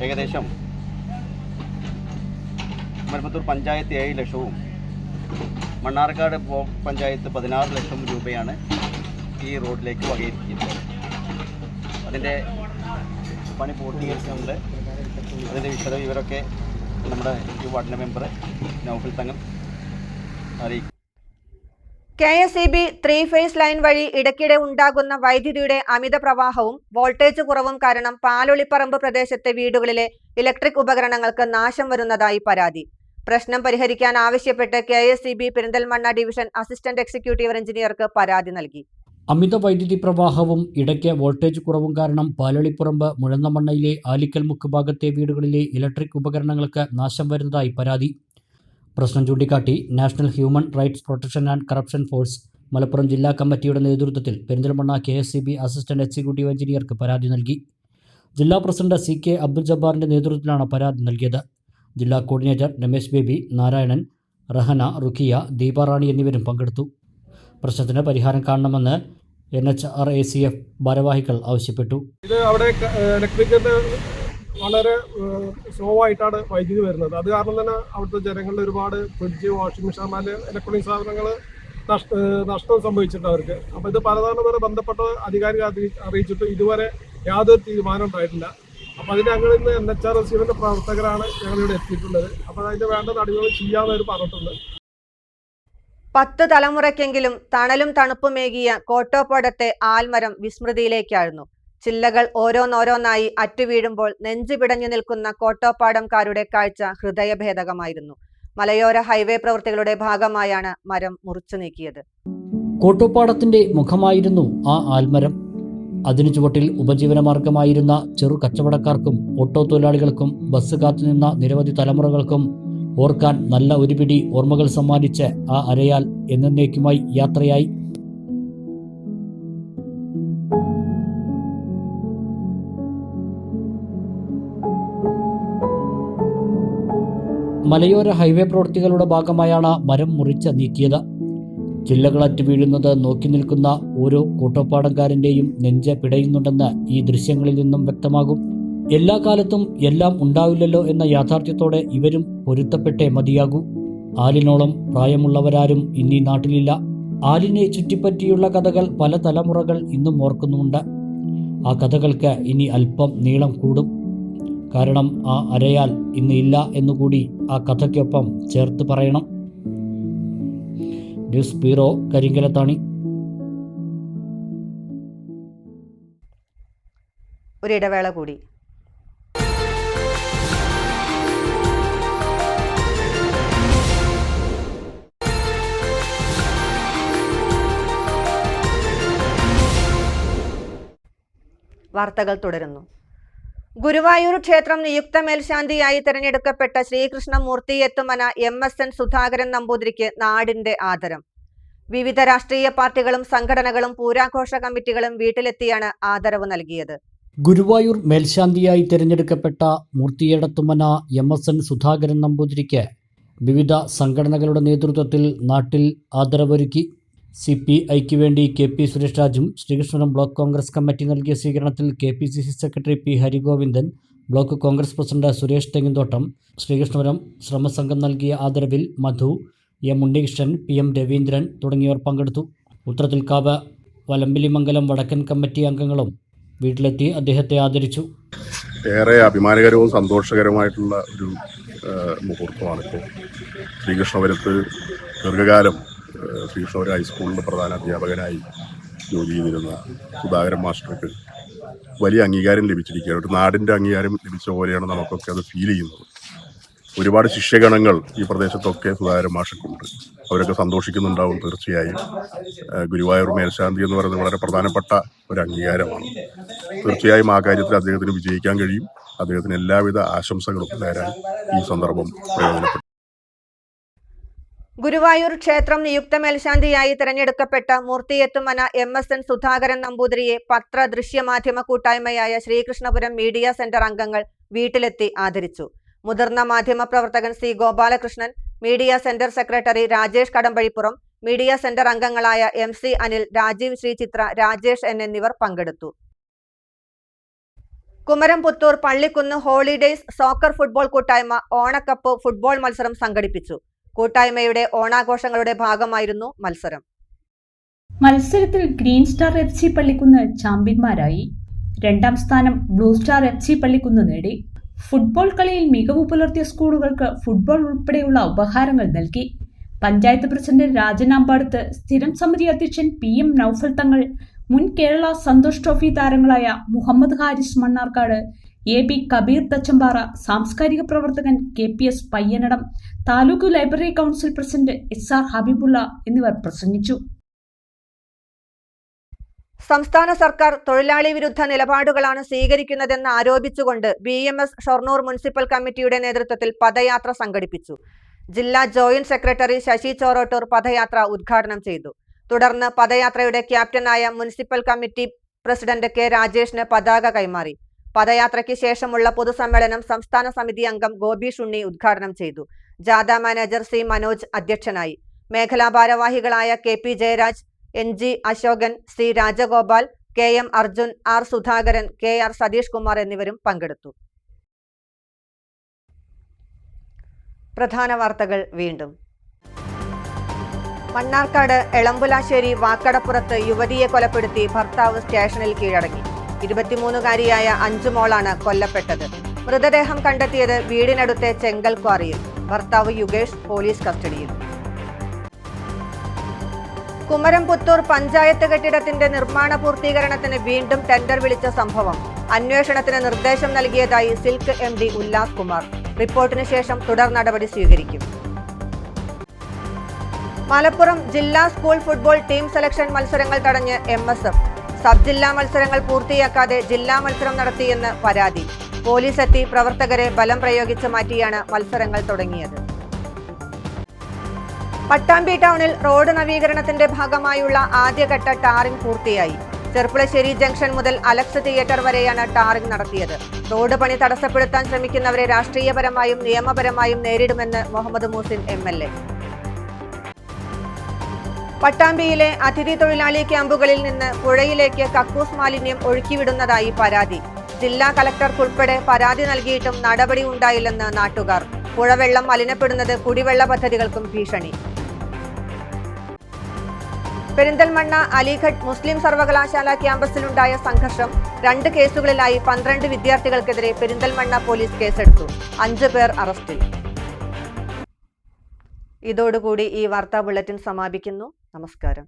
ഏകദേശം മലപ്പുറം പഞ്ചായത്ത് 7 ലക്ഷവും മണ്ണാർക്കാട് ബ്ലോക്ക് പഞ്ചായത്ത് 16 ലക്ഷം രൂപയാണ് ഈ റോഡിലേക്ക് വകയിരുത്തിയിട്ടുള്ളത്. അതിൻ്റെ പണി പൂർത്തീകരിച്ചുകൊണ്ട് അതിൻ്റെ വിവരമൊക്കെ നമ്മുടെ ഈ വാർഡിൻ്റെ മെമ്പർ നൌഫൽ തങ്ങൾ അറിയിക്കും. KSEB 3 ഫേസ് ലൈൻ വഴി ഇടയ്ക്കിടെ ഉണ്ടാകുന്ന വൈദ്യുതിയുടെ അമിത പ്രവാഹവും വോൾട്ടേജ് കുറവും കാരണം പാലൊളിപ്പറമ്പ് പ്രദേശത്തെ വീടുകളിലെ ഇലക്ട്രിക് ഉപകരണങ്ങൾക്ക് നാശം വരുന്നതായി പരാതി. പ്രശ്നം പരിഹരിക്കാൻ ആവശ്യപ്പെട്ട് KSEB Perinthalmanna division assistant executive എഞ്ചിനീയർക്ക് പരാതി നൽകി. അമിത വൈദ്യുതി പ്രവാഹവും ഇടയ്ക്ക് വോൾട്ടേജ് കുറവും കാരണം പാലൊളിപ്പറമ്പ് മുഴന്നമണ്ണയിലെ ആലിക്കൽമുക്ക് ഭാഗത്തെ വീടുകളിലെ ഇലക്ട്രിക് ഉപകരണങ്ങൾക്ക് നാശം വരുന്നതായി പരാതി. പ്രശ്നം ചൂണ്ടിക്കാട്ടി national human rights protection and corruption force Malappuram ജില്ലാ കമ്മിറ്റിയുടെ നേതൃത്വത്തിൽ പെരിന്തൽമണ്ണ KSEB അസിസ്റ്റന്റ് എക്സിക്യൂട്ടീവ് എഞ്ചിനീയർക്ക് പരാതി നൽകി. ജില്ലാ പ്രസിഡന്റ് CK അബ്ദുൽ ജബ്ബാറിന്റെ നേതൃത്വത്തിലാണ് പരാതി നൽകിയത്. ജില്ലാ കോർഡിനേറ്റർ രമേശ് ബേബി, നാരായണൻ, റഹന, റുക്കിയ, ദീപാറാണി എന്നിവരും പങ്കെടുത്തു. പ്രശ്നത്തിന് പരിഹാരം കാണണമെന്ന് NHRACF ഭാരവാഹികൾ ആവശ്യപ്പെട്ടു. ഇത് അവിടെ ഇലക്ട്രിക്കിന്റെ വളരെ സ്ലോ ആയിട്ടാണ് വൈദ്യുതി വരുന്നത്. അത് കാരണം തന്നെ അവിടുത്തെ ജനങ്ങളുടെ ഒരുപാട് ഫ്രിഡ്ജ്, വാഷിംഗ് മെഷീൻ, ഇലക്ട്രോണിക് സാധനങ്ങൾ നഷ്ടം സംഭവിച്ചിട്ടുണ്ട് അവർക്ക്. അപ്പോൾ ഇത് പലതവണ ബന്ധപ്പെട്ട അധികാരികൾ അറിയിച്ചിട്ട് ഇതുവരെ യാതൊരു തീരുമാനം ഉണ്ടായിട്ടില്ല. അപ്പോൾ അതിന് ഞങ്ങൾ ഇന്ന് NHRACFിന്റെ പ്രവർത്തകരാണ് ഞങ്ങളിവിടെ എത്തിയിട്ടുള്ളത്. അപ്പോൾ അതിൻ്റെ വേണ്ട നടപടികൾ ചെയ്യാമെന്ന് അവർ പറഞ്ഞിട്ടുണ്ട്. 10 തലമുറയ്ക്കെങ്കിലും തണലും തണുപ്പുമേകിയ കോട്ടോപ്പാടത്തെ ആൽമരം വിസ്മൃതിയിലേക്കായിരുന്നു. ചില്ലകൾ ഓരോന്നോരോന്നായി അറ്റുവീഴുമ്പോൾ നെഞ്ചു പിടഞ്ഞു നിൽക്കുന്ന കോട്ടോപ്പാടംകാരുടെ കാഴ്ച ഹൃദയഭേദകമായിരുന്നു. മലയോര ഹൈവേ പ്രവൃത്തികളുടെ ഭാഗമായാണ് മരം മുറിച്ചു നീക്കിയത്. കോട്ടോപ്പാടത്തിന്റെ മുഖമായിരുന്നു ആ ആൽമരം. അതിനു ചുവട്ടിൽ ഉപജീവനമാർഗമായിരുന്ന ചെറു കച്ചവടക്കാർക്കും ഓട്ടോ തൊഴിലാളികൾക്കും ബസ് കാത്തുനിന്ന നിരവധി തലമുറകൾക്കും ഓർക്കാൻ നല്ല ഒരു പിടി ഓർമ്മകൾ സമ്മാനിച്ച് ആ അരയാൽ എന്നേക്കുമായി യാത്രയായി. മലയോര ഹൈവേ പ്രവൃത്തികളുടെ ഭാഗമായാണ് മരം മുറിച്ച് നീക്കിയത്. ചില്ലകളറ്റ് വീഴുന്നത് നോക്കി നിൽക്കുന്ന ഓരോ കൂട്ടപ്പാടംകാരൻ്റെയും നെഞ്ച് പിടയുന്നുണ്ടെന്ന് ഈ ദൃശ്യങ്ങളിൽ നിന്നും വ്യക്തമാകും. എല്ലാ കാലത്തും എല്ലാം ഉണ്ടാവില്ലല്ലോ എന്ന യാഥാർത്ഥ്യത്തോടെ ഇവരും പൊരുത്തപ്പെട്ടേ മതിയാകൂ. ആലിനോളം പ്രായമുള്ളവരാരും ഇന്നീ നാട്ടിലില്ല. ആലിനെ ചുറ്റിപ്പറ്റിയുള്ള കഥകൾ പല തലമുറകൾ ഇന്നും ഓർക്കുന്നുമുണ്ട്. ആ കഥകൾക്ക് ഇനി അല്പം നീളം കൂടും. കാരണം ആ അരയാൽ ഇന്ന് ഇല്ല എന്നുകൂടി ആ കഥയ്ക്കൊപ്പം ചേർത്ത് പറയണം. News bureau, Karinkallathani. ഒരിടവേള കൂടി. വാർത്തകൾ തുടരുന്നു. ഗുരുവായൂർ ക്ഷേത്രം നിയുക്ത മേൽശാന്തിയായി തിരഞ്ഞെടുക്കപ്പെട്ട ശ്രീകൃഷ്ണമൂർത്തി എത്തുമന MSN സുധാകരൻ നമ്പൂതിരിക്ക് നാടിന്റെ ആദരം. വിവിധ രാഷ്ട്രീയ പാർട്ടികളും സംഘടനകളും പൂരാഘോഷ കമ്മിറ്റികളും വീട്ടിലെത്തിയാണ് ആദരവ് നൽകിയത്. ഗുരുവായൂർ മേൽശാന്തിയായി തിരഞ്ഞെടുക്കപ്പെട്ട മൂർത്തിയെടത്തുമന MSN സുധാകരൻ നമ്പൂതിരിക്ക് വിവിധ സംഘടനകളുടെ നേതൃത്വത്തിൽ നാട്ടിൽ ആദരവൊരുക്കി. CPIക്ക് വേണ്ടി KP സുരേഷ് രാജും ശ്രീകൃഷ്ണപുരം ബ്ലോക്ക് കോൺഗ്രസ് കമ്മിറ്റി നൽകിയ സ്വീകരണത്തിൽ KPCC secretary P Harigovindan, block Congress president Suresh Thenginthottam, Sreekrishnapuram ശ്രമസംഘം നൽകിയ ആദരവിൽ മധു, M ഉണ്ണികൃഷ്ണൻ, PM രവീന്ദ്രൻ തുടങ്ങിയവർ പങ്കെടുത്തു. ഉത്രത്തിൽക്കാവ്, വലമ്പിലിമംഗലം വടക്കൻ കമ്മിറ്റി അംഗങ്ങളും വീട്ടിലെത്തി അദ്ദേഹത്തെ ആദരിച്ചു. ഏറെ അഭിമാനകരവും സന്തോഷകരമായിട്ടുള്ള ഒരു മുഹൂർത്തമാണിപ്പോൾ. ശ്രീകൃഷ്ണപുരത്ത് ദീർഘകാലം ശ്രീകൃഷ്ണപുരം ഹൈസ്കൂളിൻ്റെ പ്രധാന അധ്യാപകനായി ജോലി ചെയ്തിരുന്ന സുധാകരൻ മാസ്റ്റർക്ക് വലിയ അംഗീകാരം ലഭിച്ചിരിക്കുകയാണ്. ഒരു നാടിൻ്റെ അംഗീകാരം ലഭിച്ച പോലെയാണ് നമുക്കൊക്കെ അത് ഫീൽ ചെയ്യുന്നത്. ഒരുപാട് ശിഷ്യഗണങ്ങൾ ഈ പ്രദേശത്തൊക്കെ സുധാകരൻ മാഷക്കുണ്ട്. അവരൊക്കെ സന്തോഷിക്കുന്നുണ്ടാവും തീർച്ചയായും. ഗുരുവായൂർ മേൽശാന്തി എന്ന് പറയുന്നത് വളരെ പ്രധാനപ്പെട്ട ഒരു അംഗീകാരമാണ്. തീർച്ചയായും ആ കാര്യത്തിൽ അദ്ദേഹത്തിന് വിജയിക്കാൻ കഴിയും. അദ്ദേഹത്തിന് എല്ലാവിധ ആശംസകളും നേരാൻ ഈ സന്ദർഭം പ്രയോജനപ്പെട്ടു. ഗുരുവായൂർ ക്ഷേത്രം നിയുക്ത മേൽശാന്തിയായി തിരഞ്ഞെടുക്കപ്പെട്ട മൂർത്തിയെത്തുമന MSN സുധാകരൻ നമ്പൂതിരിയെ പത്ര ദൃശ്യമാധ്യമ കൂട്ടായ്മയായ ശ്രീകൃഷ്ണപുരം മീഡിയ സെന്റർ അംഗങ്ങൾ വീട്ടിലെത്തി ആദരിച്ചു. മുതിർന്ന മാധ്യമ പ്രവർത്തകൻ C Gopalakrishnan, media centre secretary Rajesh Kadampazhipuram, media centre അംഗങ്ങളായ MC അനിൽ, രാജീവ് ശ്രീചിത്ര, രാജേഷ് N എന്നിവർ പങ്കെടുത്തു. Kumaramputhur Pallikunnu holidays soccer football കൂട്ടായ്മ ഓണക്കപ്പ് ഫുട്ബോൾ മത്സരം സംഘടിപ്പിച്ചു. കൂട്ടായ്മയുടെ ഓണാഘോഷങ്ങളുടെ ഭാഗമായിരുന്നു മത്സരം. മത്സരത്തിൽ ഗ്രീൻ സ്റ്റാർ FC പള്ളിക്കുന്ന് ചാമ്പ്യന്മാരായി. 2ാം സ്ഥാനം ബ്ലൂ സ്റ്റാർ FC പള്ളിക്കുന്ന് നേടി. ഫുട്ബോൾ കളിയിൽ മികവ് പുലർത്തിയ സ്കൂളുകൾക്ക് ഫുട്ബോൾ ഉൾപ്പെടെയുള്ള ഉപഹാരങ്ങൾ നൽകി. പഞ്ചായത്ത് പ്രസിഡന്റ് രാജനാമ്പാടത്ത്, സ്ഥിരം സമിതി അധ്യക്ഷൻ PM നൌഫൽ തങ്ങൾ, മുൻ കേരള സന്തോഷ് ട്രോഫി താരങ്ങളായ മുഹമ്മദ് ഹാരിസ് മണ്ണാർക്കാട്, AB കബീർ തച്ചമ്പാറ, സാംസ്കാരിക പ്രവർത്തകൻ KPS Payyanadam, taluk library council president SR ഹബീബുള്ള എന്നിവർ പ്രസംഗിച്ചു. സംസ്ഥാന സർക്കാർ തൊഴിലാളി വിരുദ്ധ നിലപാടുകളാണ് സ്വീകരിക്കുന്നതെന്ന് ആരോപിച്ചുകൊണ്ട് BMS ഷൊർണൂർ മുനിസിപ്പൽ കമ്മിറ്റിയുടെ നേതൃത്വത്തിൽ പദയാത്ര സംഘടിപ്പിച്ചു. ജില്ലാ ജോയിന്റ് സെക്രട്ടറി ശശി ചോറോട്ടൂർ പദയാത്ര ഉദ്ഘാടനം ചെയ്തു. തുടർന്ന് പദയാത്രയുടെ ക്യാപ്റ്റനായ മുനിസിപ്പൽ കമ്മിറ്റി പ്രസിഡന്റ് K രാജേഷിന് പതാക കൈമാറി. പദയാത്രയ്ക്ക് ശേഷമുള്ള പൊതുസമ്മേളനം സംസ്ഥാന സമിതി അംഗം ഗോപി ഷുണ്ണി ഉദ്ഘാടനം ചെയ്തു. ജാഥ മാനേജർ C മനോജ് അധ്യക്ഷനായി. മേഖലാ ഭാരവാഹികളായ KP Jayaraj, NG Ashokan, C Rajagopal, KM Arjun, R Sudhakaran, KR Satheesh Kumar എന്നിവരും പങ്കെടുത്തു. പ്രധാന വാർത്തകൾ വീണ്ടും. മണ്ണാർക്കാട് എളമ്പുലാശ്ശേരി വാക്കടപ്പുറത്ത് യുവതിയെ കൊലപ്പെടുത്തി ഭർത്താവ് സ്റ്റേഷനിൽ കീഴടങ്ങി. 23-കാരിയായ അഞ്ചുമോളാണ് കൊല്ലപ്പെട്ടത്. മൃതദേഹം കണ്ടെത്തിയത് വീടിനടുത്തെ ചെങ്കൽ ക്വാറിയിൽ. ഭർത്താവ് യുഗേഷ് പോലീസ് കസ്റ്റഡിയിൽ. കുമരംപുത്തൂർ പഞ്ചായത്ത് കെട്ടിടത്തിന്റെ നിർമ്മാണ പൂർത്തീകരണത്തിന് വീണ്ടും ടെൻഡർ വിളിച്ച സംഭവം. അന്വേഷണത്തിന് നിർദ്ദേശം നൽകിയതായി സിൽക്ക് MD ഉല്ലാസ് കുമാർ. റിപ്പോർട്ടിന് ശേഷം തുടർ നടപടി സ്വീകരിക്കും. മലപ്പുറം ജില്ലാ സ്കൂൾ ഫുട്ബോൾ ടീം സെലക്ഷൻ മത്സരങ്ങൾ തടഞ്ഞ് MSF. സബ് ജില്ലാ മത്സരങ്ങൾ പൂർത്തിയാക്കാതെ ജില്ലാ മത്സരം നടത്തിയെന്ന് പരാതി. പോലീസ് എത്തി പ്രവർത്തകരെ ബലം പ്രയോഗിച്ച് മാറ്റിയാണ് മത്സരങ്ങൾ തുടങ്ങിയത്. പട്ടാമ്പി ടൗണിൽ റോഡ് നവീകരണത്തിന്റെ ഭാഗമായുള്ള ആദ്യഘട്ട ടാറിംഗ് പൂർത്തിയായി. ചെർപ്പുളശ്ശേരി ജംഗ്ഷൻ മുതൽ അലക്സ് തിയേറ്റർ വരെയാണ് ടാറിംഗ് നടത്തിയത്. റോഡ് പണി തടസ്സപ്പെടുത്താൻ ശ്രമിക്കുന്നവരെ രാഷ്ട്രീയപരമായും നിയമപരമായും നേരിടുമെന്ന് മുഹമ്മദ് മൂസിൻ MLA. പട്ടാമ്പിയിലെ അതിഥി തൊഴിലാളി ക്യാമ്പുകളിൽ നിന്ന് പുഴയിലേക്ക് കക്കൂസ് മാലിന്യം ഒഴുക്കിവിടുന്നതായി പരാതി. ജില്ലാ കളക്ടർക്കുൾപ്പെടെ പരാതി നൽകിയിട്ടും നടപടി ഉണ്ടായില്ലെന്ന് നാട്ടുകാർ. പുഴവെള്ളം മലിനപ്പെടുന്നത് കുടിവെള്ള പദ്ധതികൾക്കും ഭീഷണി. പെരിന്തൽമണ്ണ അലിഘട്ട് മുസ്ലിം സർവകലാശാല ക്യാമ്പസിലുണ്ടായ സംഘർഷം 2 കേസുകളിലായി 12 വിദ്യാർത്ഥികൾക്കെതിരെ പെരിന്തൽമണ്ണ പോലീസ് കേസെടുത്തു. 5 പേർ അറസ്റ്റിൽ. ഇതോടുകൂടി ഈ വാർത്താ ബുള്ളറ്റിൻ സമാപിക്കുന്നു. നമസ്കാരം.